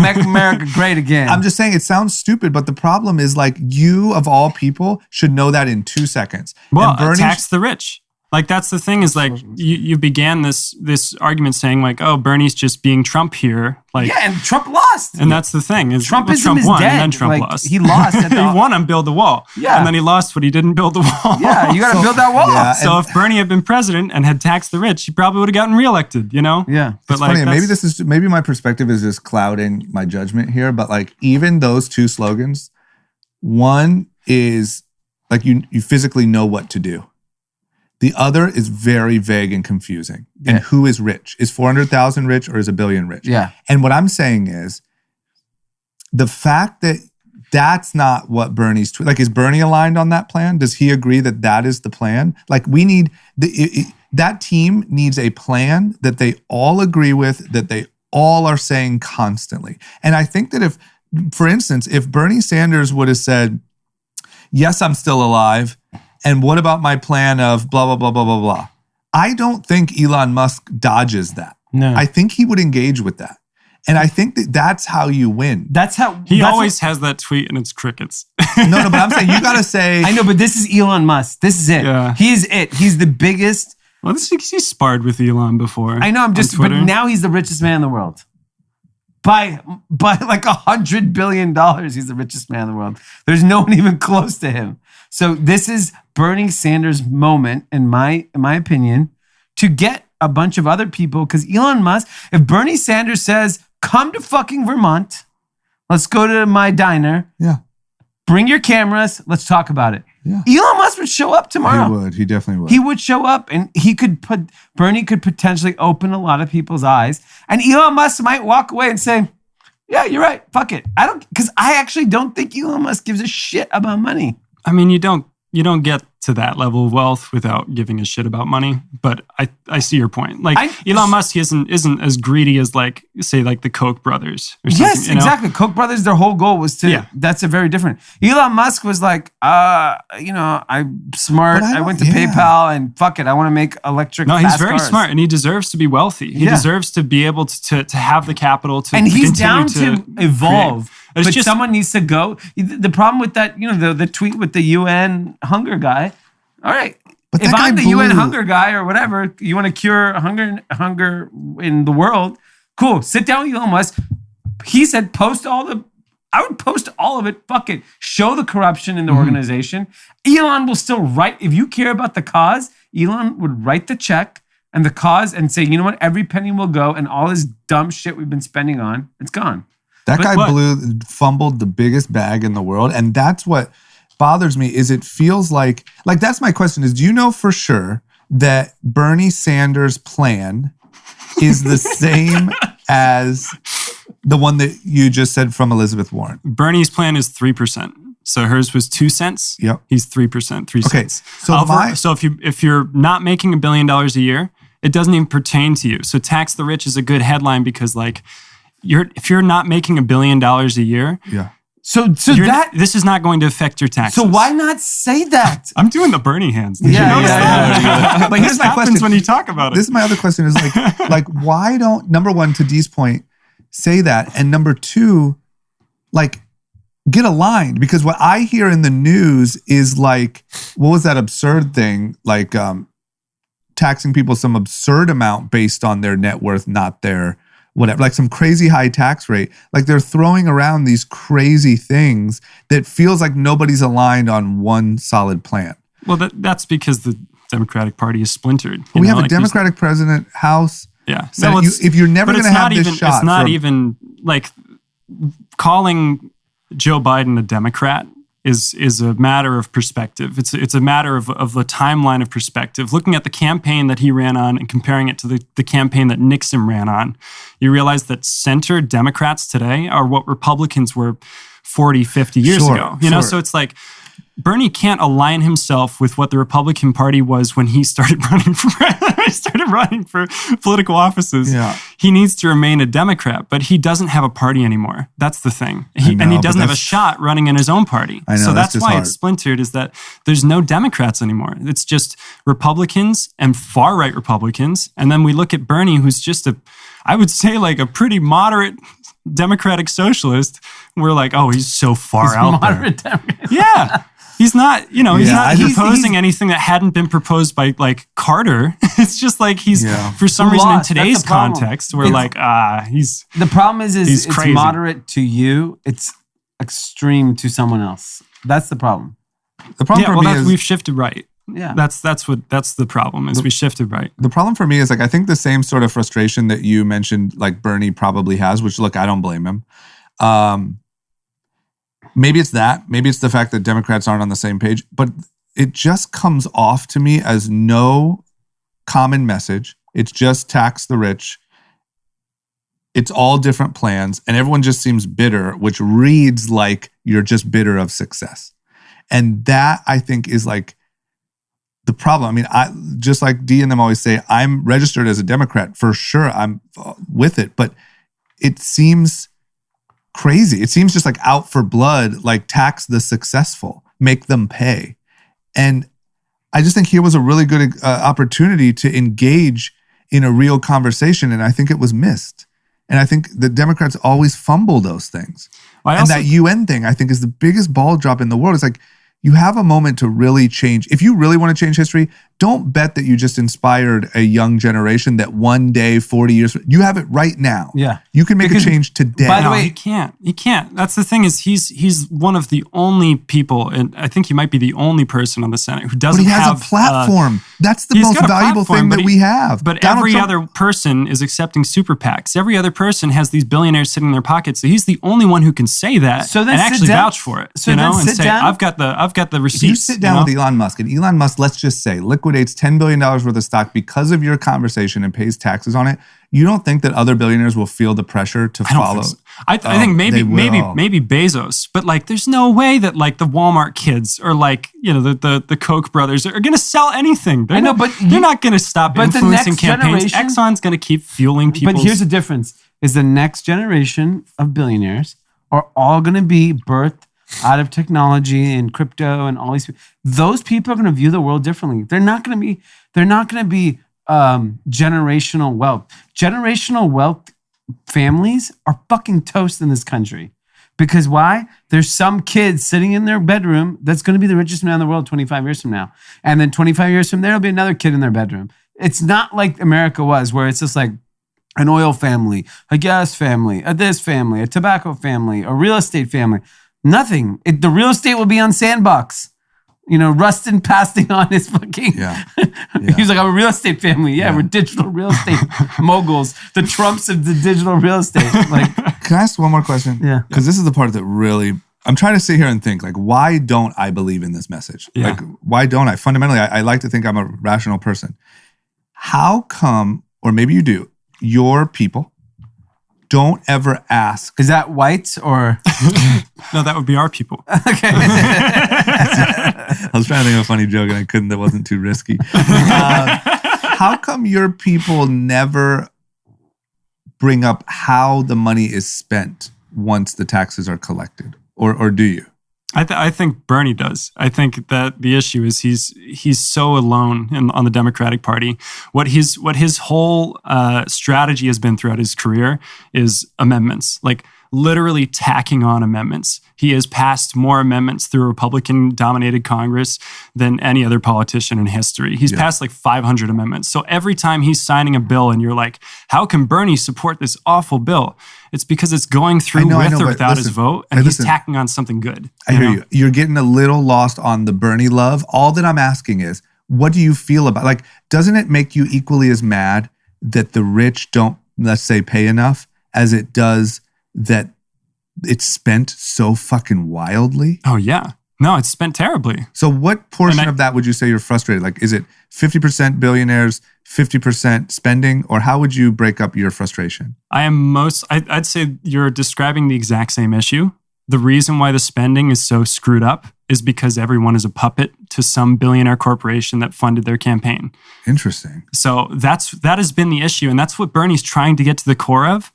Make America great again. I'm just saying it sounds stupid, but the problem is you of all people should know that in 2 seconds. Well, tax the rich. Like that's the thing is you began this argument saying oh, Bernie's just being Trump here. And Trump lost. And that's the thing is Trump is won dead. And then Trump lost. He lost. He won on Build the Wall. Yeah. And then he lost when he didn't build the wall. Yeah, you got to build that wall. Yeah, so if Bernie had been president and had taxed the rich, he probably would have gotten reelected, Yeah. But it's funny. Maybe my perspective is just clouding my judgment here, but even those two slogans, one is you physically know what to do. The other is very vague and confusing. And who is rich? Is 400,000 rich or is 1 billion rich? Yeah. And what I'm saying is the fact that that's not what Bernie's is Bernie aligned on that plan? Does he agree that that is the plan? We need that team needs a plan that they all agree with, that they all are saying constantly. And I think that if, for instance, if Bernie Sanders would have said, yes, I'm still alive, and what about my plan of blah, blah, blah, blah, blah, blah? I don't think Elon Musk dodges that. No. I think he would engage with that. And I think that that's how you win. He always has that tweet and it's crickets. No, but I'm saying you got to say. I know, but this is Elon Musk. This is it. Yeah. He is it. He's the biggest. Well, he's sparred with Elon before. I know, but now he's the richest man in the world. By $100 billion, he's the richest man in the world. There's no one even close to him. So this is Bernie Sanders' moment, in my opinion, to get a bunch of other people. Because Elon Musk, if Bernie Sanders says, come to fucking Vermont, let's go to my diner. Yeah. Bring your cameras. Let's talk about it. Yeah. Elon Musk would show up tomorrow. He would. He definitely would. He would show up and Bernie could potentially open a lot of people's eyes. And Elon Musk might walk away and say, yeah, you're right. Fuck it. Because I actually don't think Elon Musk gives a shit about money. I mean, you don't get to that level of wealth without giving a shit about money. But I see your point. Elon Musk isn't as greedy as say the Koch brothers or something. Yes, exactly. Koch brothers, their whole goal was to. Yeah. That's a very different. Elon Musk was I'm smart. I went to PayPal and fuck it. I want to make electric. No, he's very cars. smart and he deserves to be wealthy. He deserves to be able to have the capital to. And he's down to evolve. But just, someone needs to go. The problem with that, the tweet with the UN hunger guy. All right, but if I'm the UN hunger guy or whatever, you want to cure hunger in the world, cool. Sit down with Elon Musk. He said, I would post all of it. Fuck it. Show the corruption in the organization. Elon will still write. If you care about the cause, Elon would write the check and the cause and say, you know what? Every penny will go and all this dumb shit we've been spending on, it's gone. That guy fumbled the biggest bag in the world. And that's what bothers me is it feels like that's my question is, do you know for sure that Bernie Sanders' plan is the same as the one that you just said from Elizabeth Warren? Bernie's plan is 3%. So hers was 2 cents. Yep. He's 3%, 3 cents. So if you're not making $1 billion a year, it doesn't even pertain to you. So tax the rich is a good headline because if you're not making $1 billion a year, Yeah. So this is not going to affect your taxes. So why not say that? I'm doing the Bernie hands. Did Yeah, you notice that? But here's my happens question. when you talk about it. This is my other question is like why don't, number one, to Dee's point, say that? And number two, like, get aligned, because what I hear in the news is like, what was that absurd thing? Like taxing people some absurd amount based on their net worth, not their whatever, like some crazy high tax rate. Like they're throwing around these crazy things that feels like nobody's aligned on one solid plan. Well, that's because the Democratic Party is splintered. We have a Democratic president, House. Yeah. So if you're never going to have this shot. It's not even like calling Joe Biden a Democrat is a matter of perspective. It's a matter of the timeline of perspective. Looking at the campaign that he ran on and comparing it to the campaign that Nixon ran on, you realize that center Democrats today are what Republicans were 40, 50 years ago. You know, so it's like Bernie can't align himself with what the Republican Party was when he started running for political offices. Yeah. He needs to remain a Democrat, but he doesn't have a party anymore. That's the thing. He doesn't have a shot running in his own party. I know, so that's why hard. it's splintered, is that there's no Democrats anymore. It's just Republicans and far-right Republicans. And then we look at Bernie, who's just I would say like a pretty moderate Democratic socialist. We're like, oh, he's so far out moderate there. Democrat. Yeah. He's not, he's not he's proposing anything that hadn't been proposed by like Carter. It's just like he's, for some reason in today's context, we're like, he's The problem is he's it's crazy. moderate to you. It's extreme to someone else. That's the problem. The problem for me is we've shifted right. Yeah. That's the problem is we shifted right. the problem for me is like, I think the same sort of frustration that you mentioned, like Bernie probably has, which look, I don't blame him. Maybe it's that. Maybe it's the fact that Democrats aren't on the same page. But it just comes off to me as no common message. It's just tax the rich. It's all different plans. And everyone just seems bitter, which reads like you're just bitter of success. And that, I think, is like the problem. I mean, I just like Dee and them always say, I'm registered as a Democrat. For sure, I'm with it. But it seems crazy. It seems just like out for blood, like tax the successful, make them pay. And I just think here was a really good opportunity to engage in a real conversation. And I think it was missed. And I think the Democrats always fumble those things. And that UN thing, I think, is the biggest ball drop in the world. It's like, you have a moment to really change. If you really want to change history, don't bet that you just inspired a young generation that one day, 40 years, you have it right now. Yeah. You can make a change today. By the way, he can't. That's the thing is he's one of the only people, and I think he might be the only person on the Senate who doesn't have... But he has a platform. That's the most valuable thing that we have. But Donald every Trump, other person is accepting super PACs. Every other person has these billionaires sitting in their pockets. So he's the only one who can say that So then and sit actually down. vouch for it. So you then know, and sit say, down. I've got the receipts. if you sit down with Elon Musk, and Elon Musk, let's just say, liquidates $10 billion worth of stock because of your conversation and pays taxes on it, you don't think that other billionaires will feel the pressure to follow? I think maybe Bezos, but like, there's no way that like the Walmart kids or like the Koch brothers are going to sell anything. They're not going to stop influencing campaigns. Exxon's going to keep fueling people. But here's the difference: is the next generation of billionaires are all going to be birthed out of technology and crypto and all these. Those people are going to view the world differently. They're not going to be generational wealth. Generational wealth families are fucking toast in this country. Because why? There's some kid sitting in their bedroom that's going to be the richest man in the world 25 years from now. And then 25 years from there, there'll be another kid in their bedroom. It's not like America was, where it's just like an oil family, a gas family, a this family, a tobacco family, a real estate family. Nothing. The real estate will be on Sandbox. Rustin passing on his fucking... He's like, I'm a real estate family. Yeah, we're digital real estate moguls. The Trumps of the digital real estate. Like, can I ask one more question? Yeah. Because this is the part that really... I'm trying to sit here and think, like, why don't I believe in this message? Yeah. Like, why don't I? Fundamentally, I like to think I'm a rational person. How come, or maybe you do, your people don't ever ask... is that whites or... No, that would be our people. Okay. I was trying to think of a funny joke and I couldn't. That wasn't too risky. How come your people never bring up how the money is spent once the taxes are collected, or do you? I think Bernie does. I think that the issue is he's so alone on the Democratic Party. What his whole strategy has been throughout his career is amendments, like literally tacking on amendments. He has passed more amendments through a Republican-dominated Congress than any other politician in history. He's passed like 500 amendments. So every time he's signing a bill and you're like, how can Bernie support this awful bill? It's because it's going through with or without his vote, and he's tacking on something good. I hear you. You're getting a little lost on the Bernie love. All that I'm asking is, what do you feel about, like, doesn't it make you equally as mad that the rich don't, let's say, pay enough as it does that it's spent so fucking wildly? Oh, yeah. No, it's spent terribly. So what portion of that would you say you're frustrated? Like, is it 50% billionaires, 50% spending, or how would you break up your frustration? I'd say you're describing the exact same issue. The reason why the spending is so screwed up is because everyone is a puppet to some billionaire corporation that funded their campaign. Interesting. So that has been the issue, and that's what Bernie's trying to get to the core of.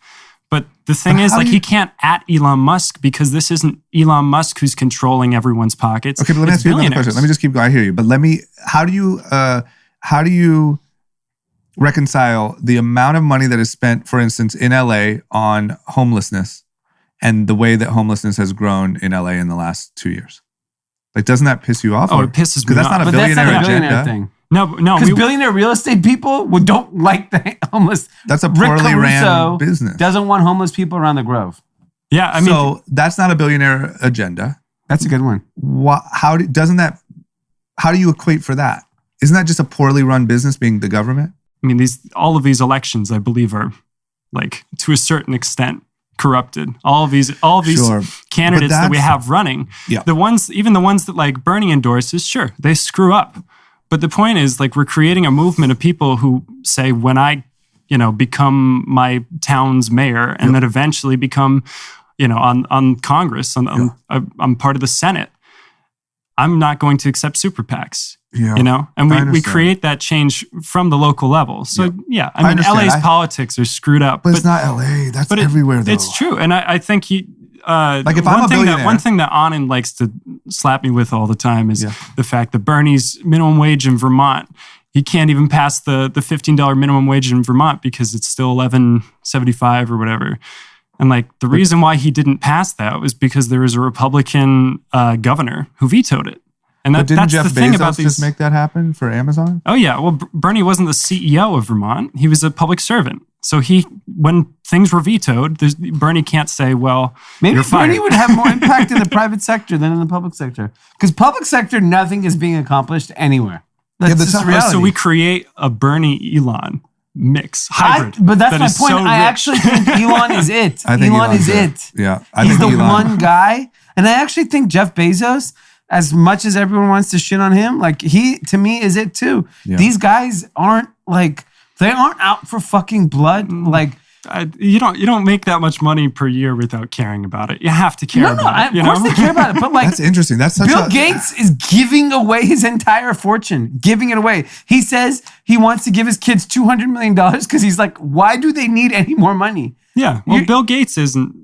But the thing is, like, he can't at Elon Musk because this isn't Elon Musk who's controlling everyone's pockets. Okay, but let me ask you another question. Let me just keep going. I hear you. But how do you reconcile the amount of money that is spent, for instance, in LA on homelessness and the way that homelessness has grown in LA in the last 2 years? Like, doesn't that piss you off? Oh, it pisses me off. Because that's not a billionaire agenda. Thing. No. Because billionaire real estate people don't like the homeless. That's a poorly ran business. Doesn't want homeless people around the Grove. Yeah, I mean, so that's not a billionaire agenda. That's a good one. How do you equate for that? Isn't that just a poorly run business being the government? I mean, all of these elections, I believe, are, like, to a certain extent, corrupted. All of these Sure. candidates that we have running, even the ones that, like, Bernie endorses, sure, they screw up. But the point is, like, we're creating a movement of people who say, when I, become my town's mayor and then eventually become, on Congress, I'm part of the Senate, I'm not going to accept super PACs. Yeah, and we create that change from the local level. So I mean, LA's politics are screwed up. But it's not LA. That's everywhere, though. It's true, and I think he. Like, if I'm a billionaire, one thing that Anand likes to slap me with all the time is the fact that Bernie's minimum wage in Vermont, he can't even pass the $15 minimum wage in Vermont because it's still $11.75 or whatever. And, like, the reason why he didn't pass that was because there was a Republican governor who vetoed it. And didn't that's Jeff the thing Bezos about these. Just make that happen for Amazon? Oh yeah, well, Bernie wasn't the CEO of Vermont; he was a public servant. So when things were vetoed, Bernie can't say, "Well, maybe Bernie would have more impact in the private sector than in the public sector." Because public sector, nothing is being accomplished anywhere. That's just reality. So we create a Bernie Elon mix hybrid. But that's my point. I actually think Elon is it. I think Elon is it. Yeah, he's the one guy, and I actually think Jeff Bezos, as much as everyone wants to shit on him, like, he, to me, is it too. Yeah. These guys aren't, like, they aren't out for fucking blood. Like, you don't make that much money per year without caring about it. You have to care about it. Of course they care about it. But, like, that's interesting. That's such Bill Gates is giving away his entire fortune, giving it away. He says he wants to give his kids $200 million because he's like, why do they need any more money? Yeah. Well, Bill Gates isn't,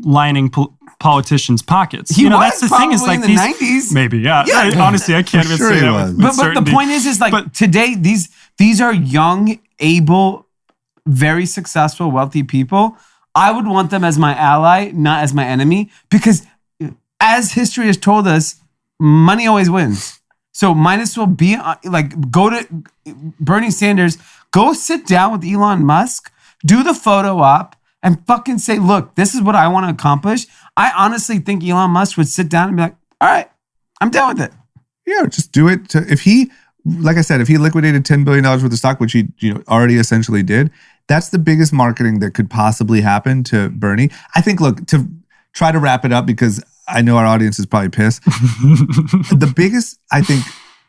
lining politicians' pockets. He was that's the thing is, like, in the 90s. Maybe, yeah. Honestly, I can't even say that. But the point is like, today these are young, able, very successful, wealthy people. I would want them as my ally, not as my enemy, because as history has told us, money always wins. So might as well be like, go to Bernie Sanders, go sit down with Elon Musk, do the photo op, and fucking say, look, this is what I want to accomplish. I honestly think Elon Musk would sit down and be like, all right, I'm down with it. Yeah, just do it. If he liquidated $10 billion worth of stock, which he already essentially did, that's the biggest marketing that could possibly happen to Bernie. I think, look, to try to wrap it up, because I know our audience is probably pissed. The biggest, I think,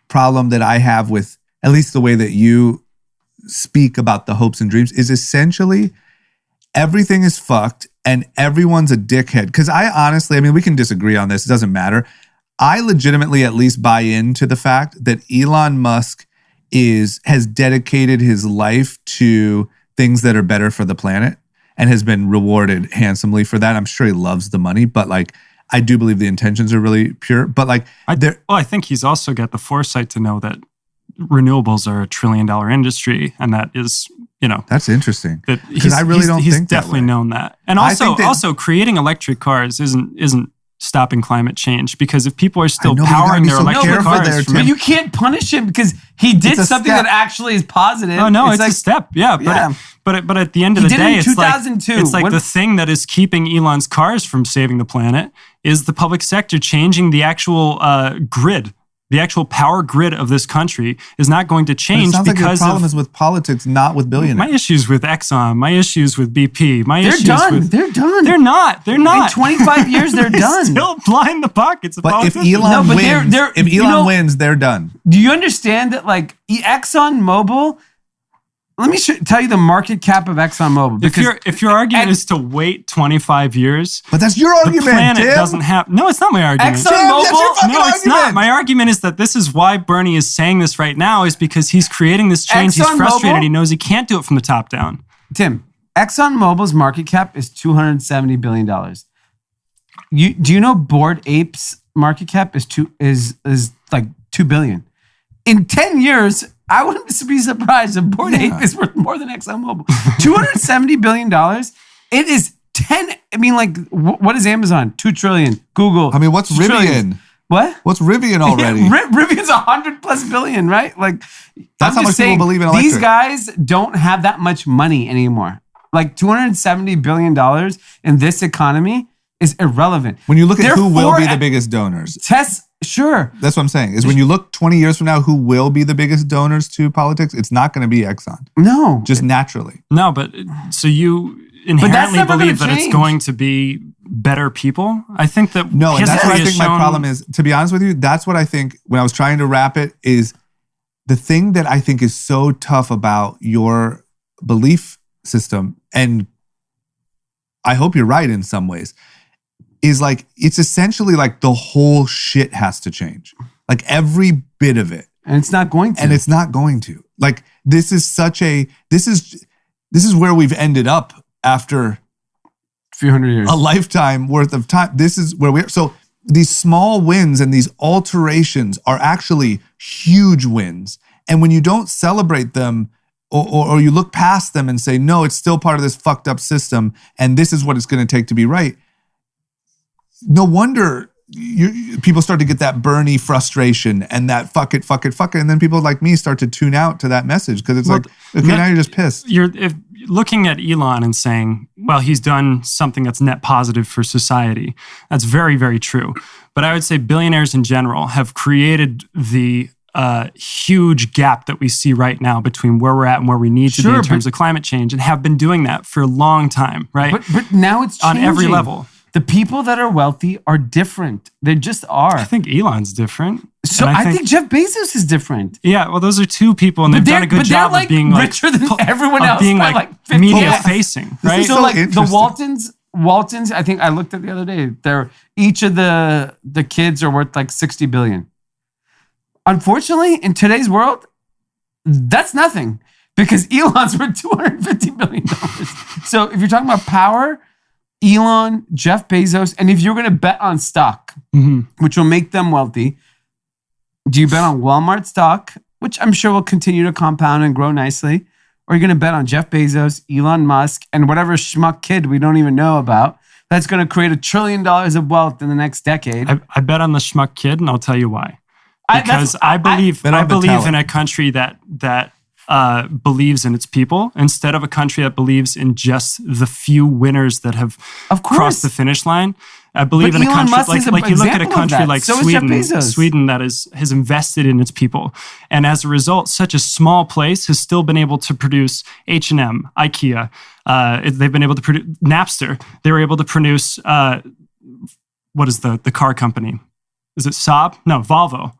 problem that I have with at least the way that you speak about the hopes and dreams is essentially everything is fucked and everyone's a dickhead. Because I honestly, we can disagree on this. It doesn't matter. I legitimately at least buy into the fact that Elon Musk has dedicated his life to things that are better for the planet. and has been rewarded handsomely for that. I'm sure he loves the money, but like, I do believe the intentions are really pure. But like, I think he's also got the foresight to know that renewables are $1 trillion industry, and that is, that's interesting. Because I really don't he's think definitely that way. known that. And also creating electric cars isn't stopping climate change, because if people are still powering their electric cars, but you can't punish him because he did something that actually is positive. Oh no, it's a step. Yeah, but at the end of the day, it's like the thing that is keeping Elon's cars from saving the planet is the public sector changing the actual grid. The actual power grid of this country is not going to change because like your problem is with politics, not with billionaires. My issues with Exxon, my issues with BP, They're done. They're not. In 25 years, they're done. Still line the pockets. But if Elon wins, they're done. Do you understand that? Like Exxon Mobil. Let me tell you the market cap of ExxonMobil. If your argument is to wait 25 years, but that's your argument. The planet doesn't have. No, it's not my argument. ExxonMobil. No, it's not. My argument is that this is why Bernie is saying this right now, is because he's creating this change. He's frustrated. He knows he can't do it from the top down. Tim, ExxonMobil's market cap is $270 billion. Do you know Bored Apes' market cap is like $2 billion? In 10 years, I wouldn't be surprised if Bored Ape is worth more than ExxonMobil. $270 billion. It is 10. I mean, like, what is Amazon? $2 trillion. Google. I mean, what's Rivian? Trillions. What? What's Rivian already? Rivian's $100+ billion, right? Like, that's how much people believe in electric. These guys don't have that much money anymore. Like, $270 billion in this economy is irrelevant. When you look at who will be the biggest donors. Sure. That's what I'm saying. Is when you look 20 years from now, who will be the biggest donors to politics? It's not going to be Exxon. No. Just naturally. No, but so you inherently believe that it's going to be better people? I think that and that's what I think my problem is. To be honest with you, that's what I think when I was trying to wrap it is the thing that I think is so tough about your belief system, and I hope you're right in some ways, is like, it's essentially like the whole shit has to change. Like every bit of it. And it's not going to. Like this is where we've ended up after a few hundred years. A lifetime worth of time. This is where we're. So these small wins and these alterations are actually huge wins. And when you don't celebrate them or you look past them and say, no, it's still part of this fucked up system and this is what it's going to take to be right. No wonder people start to get that Bernie frustration and that fuck it. And then people like me start to tune out to that message because it's now you're just pissed. If looking at Elon and saying, well, he's done something that's net positive for society. That's very, very true. But I would say billionaires in general have created the huge gap that we see right now between where we're at and where we need to be in terms of climate change, and have been doing that for a long time, right? But now it's changing. On every level. The people that are wealthy are different. They just are. I think Elon's different. So I think Jeff Bezos is different. Yeah, well, those are two people, and they've done a good job of being richer than everyone else. Being like media facing, right? So like the Waltons, I think I looked at the other day. Each of the kids are worth like $60 billion. Unfortunately, in today's world, that's nothing because Elon's worth $250 billion. So if you're talking about power, Elon, Jeff Bezos, and if you're going to bet on stock, which will make them wealthy, do you bet on Walmart stock, which I'm sure will continue to compound and grow nicely, or are you going to bet on Jeff Bezos, Elon Musk, and whatever schmuck kid we don't even know about that's going to create $1 trillion of wealth in the next decade? I bet on the schmuck kid, and I'll tell you why. Because I believe in a country that believes in its people instead of a country that believes in just the few winners that have crossed the finish line. I believe in a country like you look at a country like Sweden that has invested in its people. And as a result, such a small place has still been able to produce H&M, IKEA. They've been able to produce Napster. They were able to produce, what is the car company? Is it Saab? No, Volvo.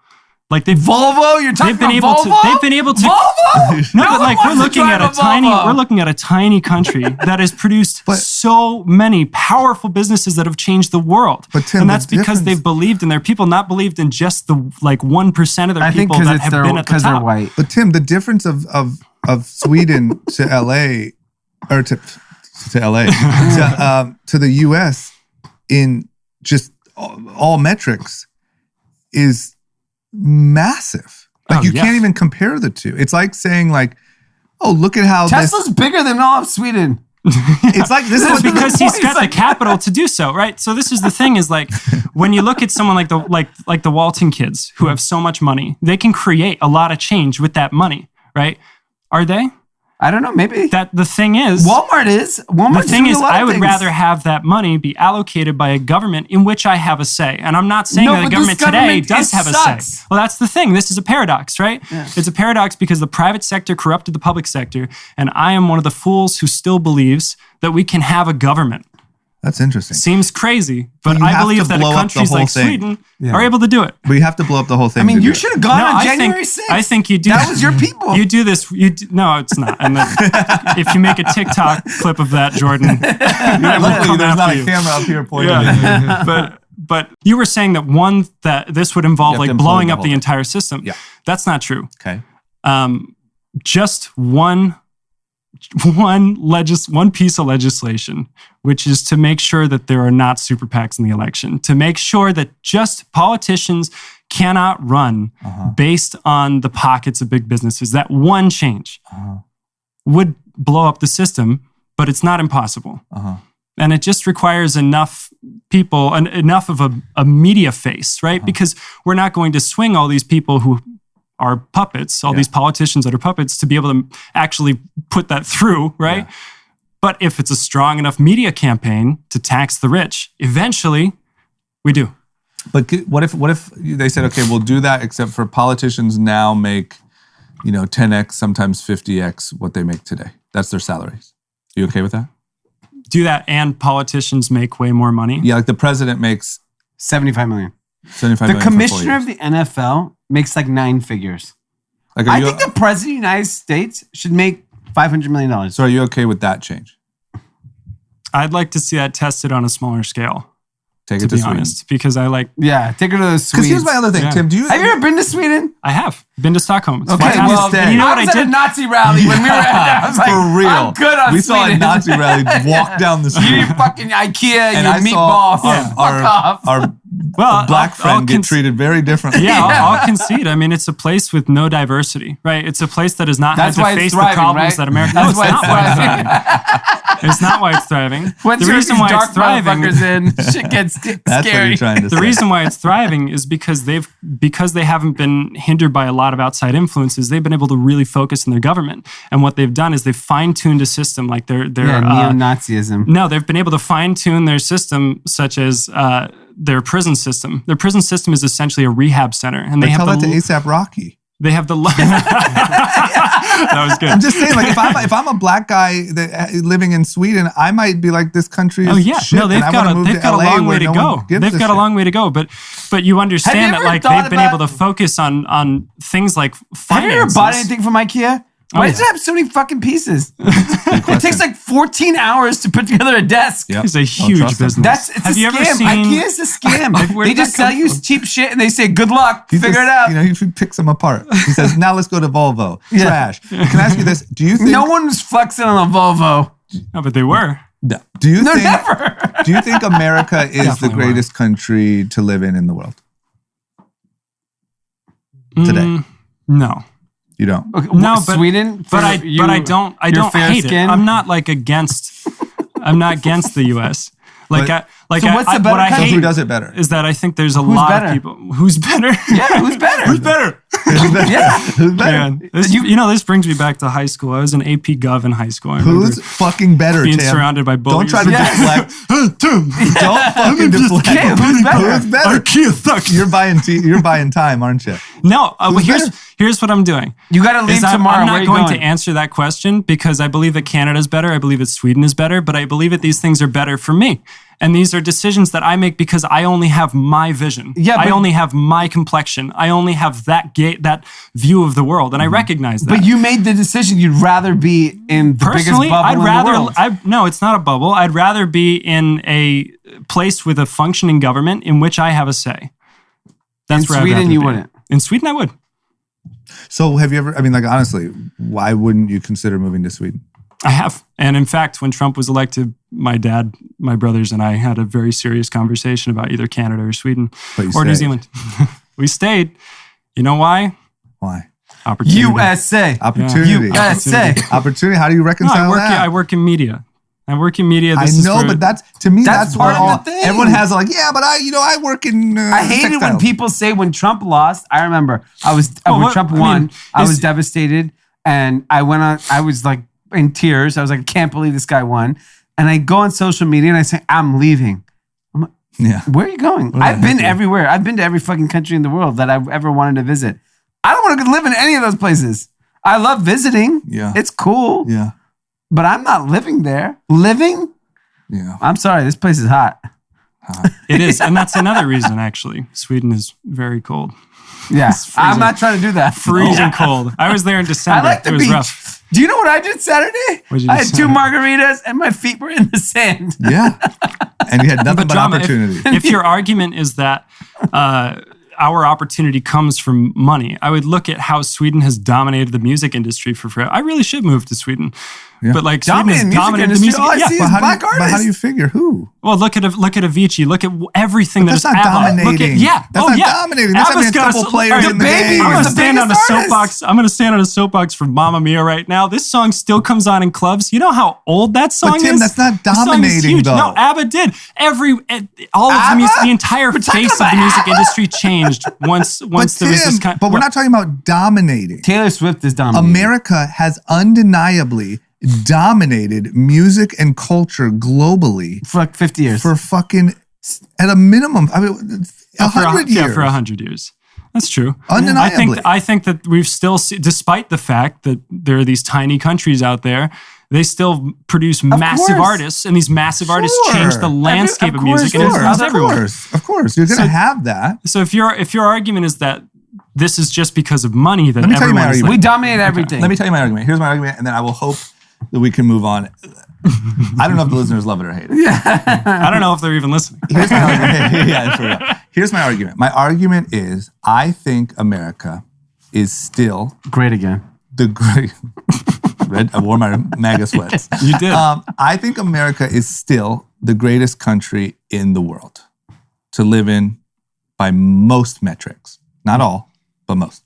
Like Volvo, you're talking about Volvo? They've been able to. Volvo? No, but like we're looking at a tiny country that has produced so many powerful businesses that have changed the world. But Tim, and that's because they've believed in their people, not believed in just the 1% of their people that have been at the top. They're white. But Tim, the difference of Sweden to LA or to to LA, to the US in just all metrics is massive. Like you can't even compare the two. It's like saying like, oh, look at how Tesla's bigger than all of Sweden. It's like this is because he's got the capital to do so, right? So this is the thing: is like when you look at someone like the Walton kids who have so much money, they can create a lot of change with that money, right? Are they? I don't know. Maybe that the thing is Walmart is. The thing is, I would rather have that money be allocated by a government in which I have a say. And I'm not saying that the government today does have a say. Well, that's the thing. This is a paradox, right? Yeah. It's a paradox because the private sector corrupted the public sector. And I am one of the fools who still believes that we can have a government. That's interesting. Seems crazy, but I believe that countries like Sweden are able to do it. But you have to blow up the whole thing. I mean, you should have gone on January 6th. I think you do. That was your people. You do this. No, it's not. And if you make a TikTok clip of that, Jordan, luckily there's not a camera up here pointing. Yeah. But you were saying that this would involve like blowing up the entire system. Yeah, that's not true. Okay. Just one piece of legislation, which is to make sure that there are not super PACs in the election, to make sure that just politicians cannot run based on the pockets of big businesses. That one change would blow up the system, but it's not impossible. And it just requires enough people, enough of a media face, right? Because we're not going to swing all these people who are puppets, all these politicians that are puppets, to be able to actually put that through, right? Yeah. But if it's a strong enough media campaign to tax the rich, eventually we do. But what if they said, okay, we'll do that, except for politicians now make, 10x, sometimes 50x what they make today. That's their salaries. Are you okay with that? Do that and politicians make way more money? Yeah, like the president makes $75 million. The commissioner of the NFL makes like 9 figures. Like, I think the president of the United States should make $500 million. So are you okay with that change? I'd like to see that tested on a smaller scale. Take it to Sweden. Honest, because I like... Yeah, take it to Sweden. Because here's my other thing, Tim. Have you ever been to Sweden? I have. Been to Stockholm. It's okay, well, you know what I did? A Nazi rally when we were at I was like, for real. I'm good on we Sweden. Saw a Nazi rally walk down the street. You fucking IKEA and your meatballs. Our black friend get treated very differently. Yeah, I'll concede. I mean, it's a place with no diversity, right? It's a place that has not had to face the problems that America... That's why it's thriving. It's not why it's thriving. The reason why it's thriving shit gets scary. That's what you're trying to say. The reason why it's thriving is because they haven't been hindered by a lot of outside influences. They've been able to really focus on their government, and what they've done is they've fine-tuned a system like their neo-Nazism. No, they've been able to fine-tune their system, such as their prison system. Their prison system is essentially a rehab center, and they have tell that to ASAP Rocky. They have the. That was good. I'm just saying, like, if I'm a black guy living in Sweden, I might be like, this country is shit. No, they've got a long way to go. They've got a long way to go, but you understand that like they've been able to focus on things like finances. Have you ever bought anything from IKEA? Why does it have so many fucking pieces? It takes like 14 hours to put together a desk. Yep. It's a huge business. It's a scam. IKEA is a scam. They just sell you cheap shit and they say, good luck, figure it out. He picks them apart. He says, now let's go to Volvo. Trash. Can I ask you this? Do you think... No one was flexing on a Volvo. No, but they were. No. Do you think America is Definitely the greatest country to live in the world? Today? No. You don't? Okay, no, but Sweden. But I don't hate it. I'm not like against. I'm not against the U.S. Like what's the better country? Who does it better? Is that I think there's a lot of people. Who's better? Yeah, who's better? Who's better? Yeah, who's better? Man, this brings me back to high school. I was in AP Gov in high school. Who's fucking better? Being surrounded by bullies. Don't try to deflect. Don't fucking deflect. Who's better? Who's better? IKEA sucks. You're buying time, aren't you? No. Here's what I'm doing. You got to leave tomorrow. I'm not going to answer that question because I believe that Canada is better. I believe that Sweden is better. But I believe that these things are better for me. And these are decisions that I make because I only have my vision. Yeah, I only have my complexion. I only have that view of the world, and I recognize that. But you made the decision you'd rather be in the biggest bubble in the world. No, it's not a bubble. I'd rather be in a place with a functioning government in which I have a say. That's in Sweden, you wouldn't. In Sweden, I would. So have you ever, honestly, why wouldn't you consider moving to Sweden? I have. And in fact, when Trump was elected, my dad, my brothers, and I had a very serious conversation about either Canada or Sweden or New Zealand. We stayed. You know why? Why? Opportunity. USA. Opportunity. USA. Opportunity. How do you reconcile that? I work in media. I know, but that's part of the thing. Everyone has like, yeah, but I work in. I hate it when people say when Trump lost. I remember when Trump won, I was devastated, and I was like in tears. I was like, I can't believe this guy won. And I go on social media and I say, I'm leaving. I'm like, yeah. Where are you going? I've been everywhere. I've been to every fucking country in the world that I've ever wanted to visit. I don't want to live in any of those places. I love visiting. Yeah. It's cool. Yeah. But I'm not living there. Living? Yeah. I'm sorry. This place is hot. It is. And that's another reason, actually. Sweden is very cold. Yeah. I'm not trying to do that. Freezing cold. I was there in December. I like the it was beach. rough. Do you know what I did Saturday? What'd you I do had 2 margaritas and my feet were in the sand. Yeah. And you had nothing but drama, opportunity. If your argument is that our opportunity comes from money, I would look at how Sweden has dominated the music industry for forever. I really should move to Sweden. Yeah. But like Sweden has dominated the music All I see is black artists. But how do you figure who? Well, look at Avicii. Look at everything That's not ABBA. dominating. That's not dominating. That's having a couple players in the game. I'm going to stand on a soapbox. I'm going to stand on a soapbox for Mamma Mia right now. This song still comes on in clubs. You know how old that song is? But Tim, that's not dominating though. No, ABBA did. The entire face of the music industry changed once there was this kind. But we're not talking about dominating. Taylor Swift is dominating. America has undeniably dominated music and culture globally for like 50 years. For fucking, at a minimum, 100 years. Yeah, for 100 years. That's true. Undeniably. I think that we've still, despite the fact that there are these tiny countries out there, they still produce massive artists, and these massive artists change the landscape of music, and it influences everyone. Of course, you're going to have that. So if your argument is that this is just because of money, that let me tell you my argument. We dominate everything. Let me tell you my argument. Here's my argument, and then I will hope that we can move on. I don't know if the listeners love it or hate it. Yeah. I don't know if they're even listening. Here's my argument. Yeah, for real. Here's my argument. My argument is I think America is still great again. The great. I wore my MAGA sweats. You did. I think America is still the greatest country in the world to live in by most metrics. Not all, but most.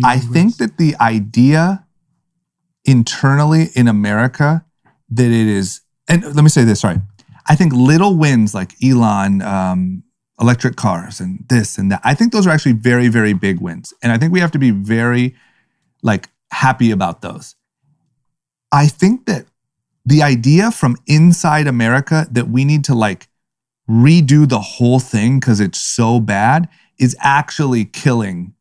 I think that the idea internally in America that it is, and let me say this, sorry. I think little wins like Elon, electric cars and this and that, I think those are actually very, very big wins. And I think we have to be very happy about those. I think that the idea from inside America that we need to redo the whole thing because it's so bad is actually killing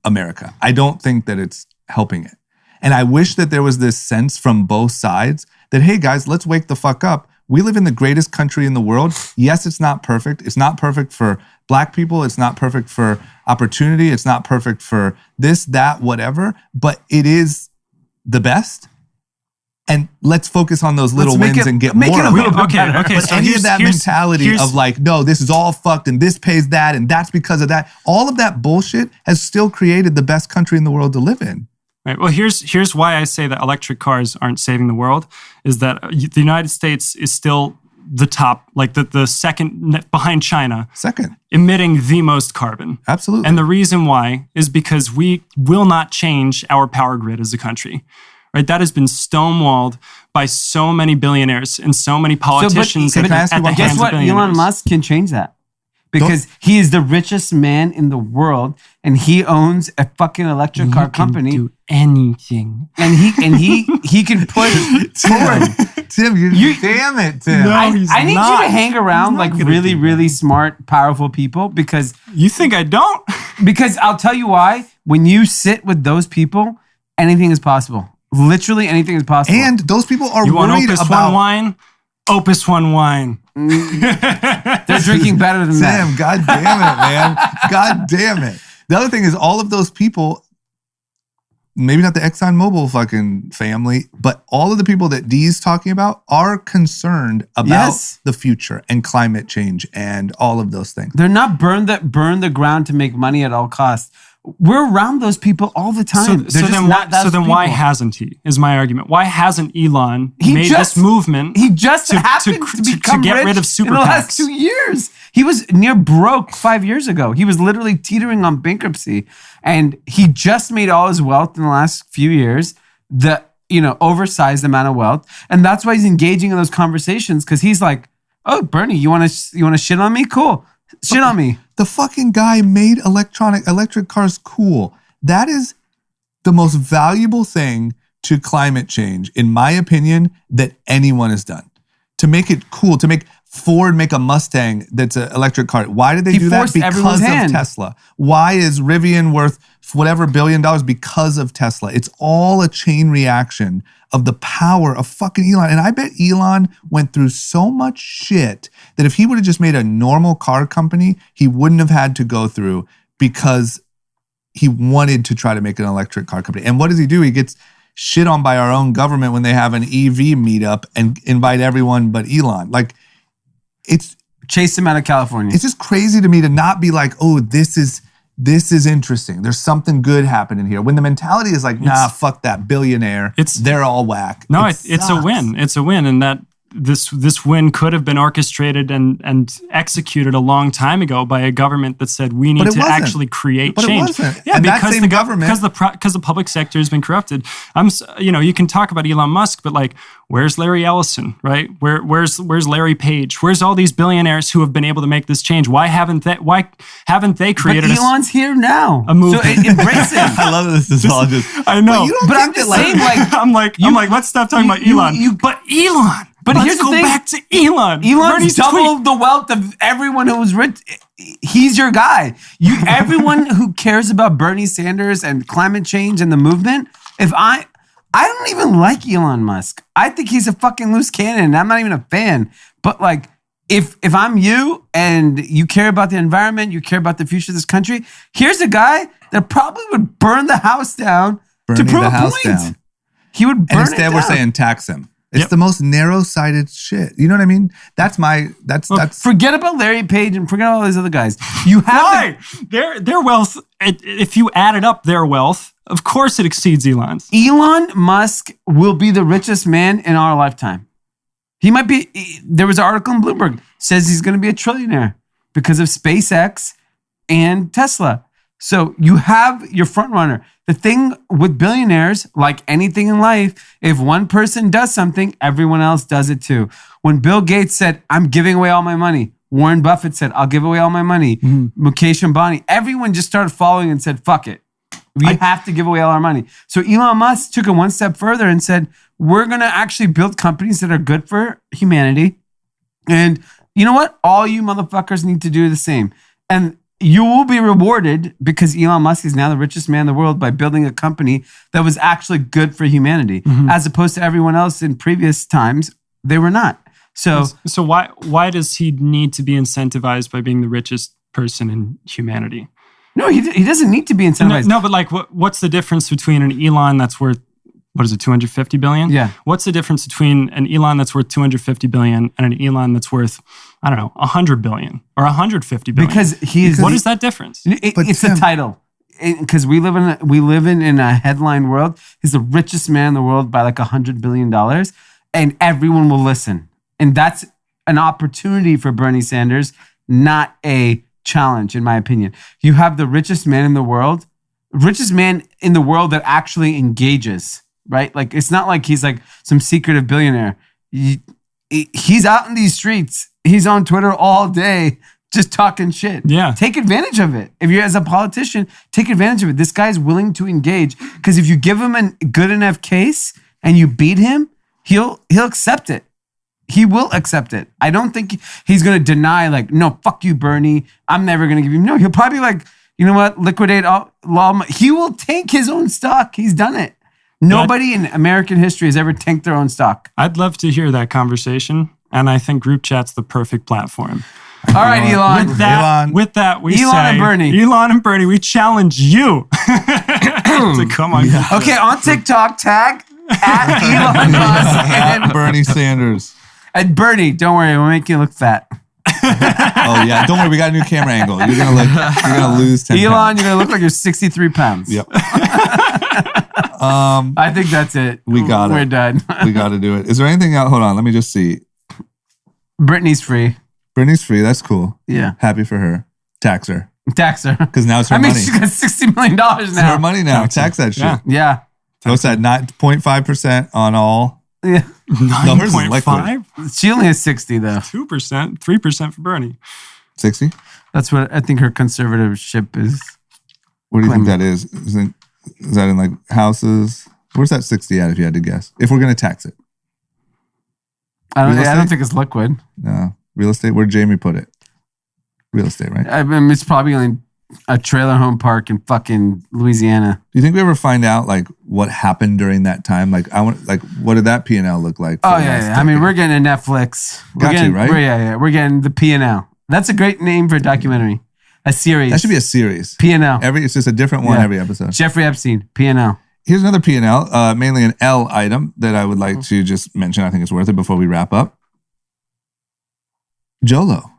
America. I don't think that it's helping it. And I wish that there was this sense from both sides that, hey guys, let's wake the fuck up. We live in the greatest country in the world. Yes, it's not perfect. It's not perfect for Black people. It's not perfect for opportunity. It's not perfect for this, that, whatever, but it is the best. And let's focus on those little wins and get more of them. Okay. But So any of that mentality of no, this is all fucked and this pays that and that's because of that. All of that bullshit has still created the best country in the world to live in. Right. Well, here's why I say that electric cars aren't saving the world, is that the United States is still the top, the second behind China. Second. Emitting the most carbon. Absolutely. And the reason why is because we will not change our power grid as a country. Right, that has been stonewalled by so many billionaires and so many politicians. Guess what? Elon Musk can change that because he is the richest man in the world, and he owns a fucking electric car company. Do anything, and he can push forward. Tim, damn it, Tim. No, I need you to hang around really, really smart, powerful people because you think I don't. Because I'll tell you why. When you sit with those people, anything is possible. Literally anything is possible. And those people are you worried want Opus about... One wine? Opus One wine. They're drinking better than that. Sam, God damn it, man. God damn it. The other thing is all of those people, maybe not the ExxonMobil fucking family, but all of the people that Dee's talking about are concerned about the future and climate change and all of those things. They're not burn the ground to make money at all costs. we're around those people all the time. So then why hasn't he? Is my argument. Why hasn't Elon made this movement? He just happened to become get rich rid of super in the PACs. last 2 years. He was near broke 5 years ago. He was literally teetering on bankruptcy, and he just made all his wealth in the last few years. Oversized amount of wealth, and that's why he's engaging in those conversations, because he's like, "Oh, Bernie, you want to shit on me? Cool, shit on me." The fucking guy made electric cars cool. That is the most valuable thing to climate change, in my opinion, that anyone has done. To make it cool, to make Ford make a Mustang that's an electric car. Why did they do that? Because of Tesla. Why is Rivian worth whatever $1 billion? Because of Tesla. It's all a chain reaction of the power of fucking Elon. And I bet Elon went through so much shit that if he would have just made a normal car company, he wouldn't have had to go through, because he wanted to try to make an electric car company. And what does he do? He gets shit on by our own government when they have an EV meetup and invite everyone but Elon. Like, it's chase him out of California. It's just crazy to me to not be like, oh, this is interesting. There's something good happening here. When the mentality is like, nah, fuck that billionaire. They're all whack. No, it's a win. It's a win. And that this win could have been orchestrated and executed a long time ago by a government that said we need to actually create change. It wasn't. Yeah, and because that same government, because the public sector has been corrupted. You can talk about Elon Musk, but like, where's Larry Ellison, right? Where's Larry Page? Where's all these billionaires who have been able to make this change? Why haven't they created? But Elon's here now, a movement. So embrace him. I love this is all just. I know, but I'm just saying, like, I'm like, let's stop talking about Elon. But Elon. But let's here's the go thing. back to Elon. Elon's doubled the wealth of everyone who was rich. He's your guy. Everyone who cares about Bernie Sanders and climate change and the movement. I don't even like Elon Musk. I think he's a fucking loose cannon. I'm not even a fan. But like, if I'm you and you care about the environment, you care about the future of this country, here's a guy that probably would burn the house down to prove a point. Down. He would burn it down. And instead we're saying tax him. It's the most narrow-sighted shit. You know what I mean? That's forget about Larry Page and forget all these other guys. You have their wealth. If you added up their wealth, of course it exceeds Elon's. Elon Musk will be the richest man in our lifetime. He might be. There was an article in Bloomberg says he's going to be a trillionaire because of SpaceX and Tesla. So you have your front runner. The thing with billionaires, like anything in life, if one person does something, everyone else does it too. When Bill Gates said, I'm giving away all my money, Warren Buffett said, I'll give away all my money. Mukesh Ambani, everyone just started following and said, fuck it. We have to give away all our money. So Elon Musk took it one step further and said, we're going to actually build companies that are good for humanity. And you know what? All you motherfuckers need to do the same. And you will be rewarded because Elon Musk is now the richest man in the world by building a company that was actually good for humanity, as opposed to everyone else in previous times, they were not. So why does he need to be incentivized by being the richest person in humanity? No, he doesn't need to be incentivized. No, but like, what's the difference between an Elon that's worth, what is it, 250 billion? Yeah. What's the difference between an Elon that's worth 250 billion and an Elon that's worth, I don't know, 100 billion or 150 billion? Because what is that difference? It's a title. Because we live in a headline world. He's the richest man in the world by like $100 billion, and everyone will listen. And that's an opportunity for Bernie Sanders, not a challenge, in my opinion. You have the richest man in the world that actually engages. Right? Like, it's not like he's like some secretive billionaire. He's out in these streets. He's on Twitter all day just talking shit. Yeah. Take advantage of it. If you're as a politician, take advantage of it. This guy's willing to engage because if you give him a good enough case and you beat him, he'll accept it. He will accept it. I don't think he's going to deny like, no, fuck you, Bernie. I'm never going to give you. No, he'll probably like, you know what? Liquidate all law. He will tank his own stock. He's done it. Nobody in American history has ever tanked their own stock. I'd love to hear that conversation, and I think group chat's the perfect platform. All right, Elon. With that, we Elon say, and Bernie. Elon and Bernie, we challenge you to come on. Yeah. Okay, on TikTok, tag at Elon Musk and Bernie Sanders. And Bernie, don't worry, we'll make you look fat. Oh yeah, don't worry, we got a new camera angle. You're gonna lose 10 Elon, pounds. you're gonna look like you're 63 pounds. Yep. I think that's it. We got it. We're done. We got to do it. Is there anything else? Hold on, let me just see. Britney's free. Britney's free. That's cool. Yeah. Happy for her. Tax her. Tax her. Because now it's her money. she's got $60 million now. It's her money now. Tax that shit. Yeah. Yeah. What's that? 9.5% on all. Yeah. No, hers is liquid. 9.5? She only has 60 though. 2%, 3% for Bernie. 60? That's what I think her conservatorship is. What do you think that is? Is that in like houses? Where's that 60 at if you had to guess? If we're going to tax it. I Real don't estate? think it's liquid. No. Real estate? Where'd Jamie put it? Real estate, right? I mean, it's probably only a trailer home park in fucking Louisiana. Do you think we ever find out like what happened during that time? Like what did that P&L look like? Oh yeah. I mean, we're getting a Netflix. Right? We're getting the P&L. That's a great name for a documentary. A series. That should be a series. P&L. It's just a different one every episode. Jeffrey Epstein, P&L. Here's another P&L, mainly an L item that I would like to just mention. I think it's worth it before we wrap up. Jolo,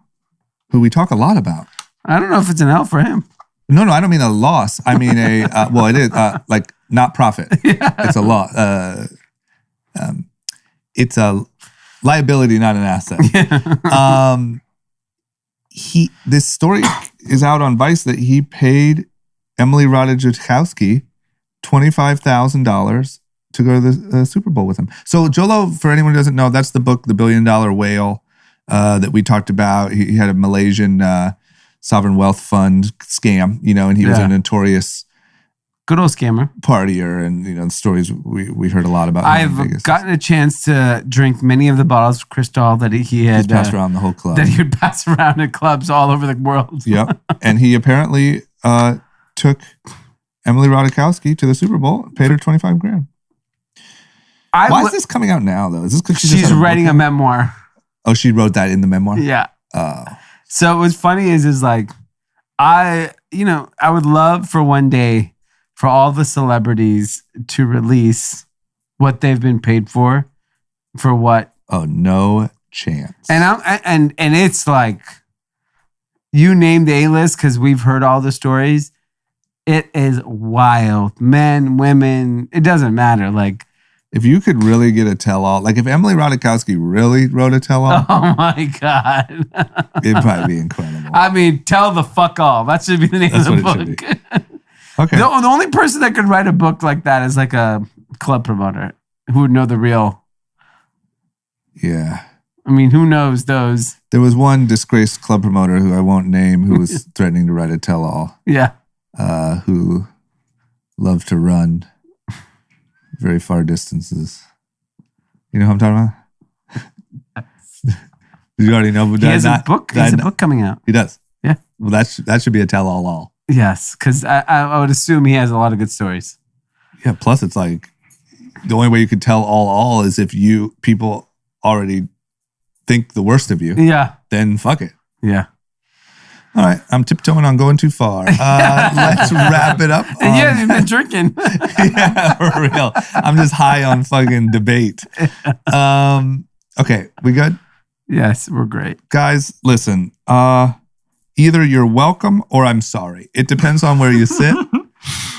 who we talk a lot about. I don't know if it's an L for him. No, I don't mean a loss. I mean well, it is like not profit. Yeah. It's a loss. It's a liability, not an asset. This story is out on Vice that he paid Emily Ratajkowski $25,000 to go to the Super Bowl with him. So Jolo, for anyone who doesn't know, that's the book, The $1 Billion Whale, that we talked about. He had a Malaysian sovereign wealth fund scam, and he was a notorious good old scammer partier, and the stories we heard a lot about. I've gotten a chance to drink many of the bottles of Cristal that he had passed around the whole club. That he would pass around at clubs all over the world. Yep, and he apparently took Emily Ratajkowski to the Super Bowl, paid her $25,000. Why is this coming out now though? Is this because she's writing a memoir? Oh, she wrote that in the memoir? Yeah. Oh. So what's funny is like, I would love for one day for all the celebrities to release what they've been paid for what. Oh, no chance. And it's like, you name the A-list because we've heard all the stories. It is wild. Men, women, it doesn't matter. Like, if you could really get a tell-all, like if Emily Ratajkowski really wrote a tell-all, oh my God, it'd probably be incredible. I mean, tell the fuck all. That should be the name of the book. Okay. The only person that could write a book like that is like a club promoter who would know the real. Yeah. I mean, who knows those? There was one disgraced club promoter who I won't name who was threatening to write a tell-all. Yeah. Who loved to run very far distances. You know who I'm talking about? You already know. He has a book. He has a book coming out. He does. Yeah. Well, that should be a tell-all. Yes, because I would assume he has a lot of good stories. Yeah. Plus, it's like the only way you could tell all is if people already think the worst of you. Yeah. Then fuck it. Yeah. All right, I'm tiptoeing on going too far. Let's wrap it up. And yeah, you've been drinking. Yeah, for real. I'm just high on fucking debate. Okay, we good? Yes, we're great. Guys, listen. Either you're welcome or I'm sorry. It depends on where you sit.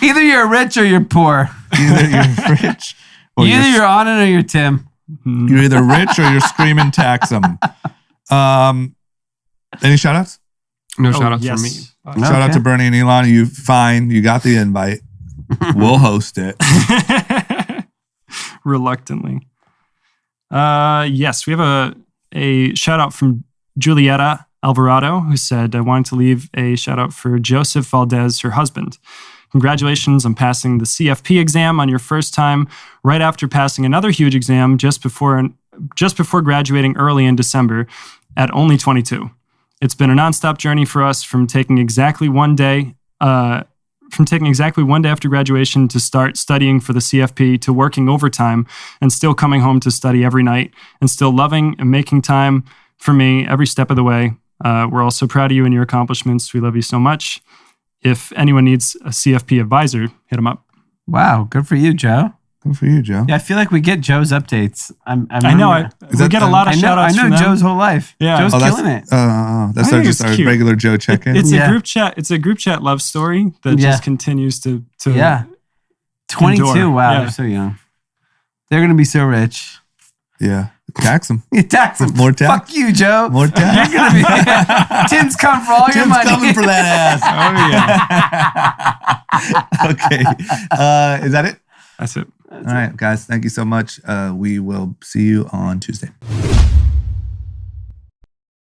Either you're rich or you're poor. Either you're rich or Either you're Anand or you're Tim. You're either rich or you're screaming tax them. Any shout outs? No shout outs yes. from me. Shout out to Bernie and Elon. You got the invite. We'll host it. Reluctantly. Yes, we have a shout out from Julieta Alvarado, who said, I wanted to leave a shout out for Joseph Valdez, her husband. Congratulations on passing the CFP exam on your first time, right after passing another huge exam just before graduating early in December at only 22. It's been a nonstop journey for us from taking exactly one day after graduation to start studying for the CFP to working overtime and still coming home to study every night and still loving and making time for me every step of the way. We're all so proud of you and your accomplishments. We love you so much. If anyone needs a CFP advisor, hit them up. Wow, good for you, Joe. Good for you, Joe. Yeah, I feel like we get Joe's updates. I know. We get a lot of shout outs. I know Joe's whole life. Yeah. Joe's killing it. That's just our cute. regular Joe check-in. It's a group chat. It's a group chat love story that just continues to 22. endure. Wow, Yeah. they're so young. They're gonna be so rich. Yeah. Tax them. You tax them. More tax. Fuck you, Joe. More tax. You're gonna be. Tim's coming for all your Tim's money. coming for that ass. Oh yeah. Okay. Is that it? That's it. All right, guys. Thank you so much. We will see you on Tuesday.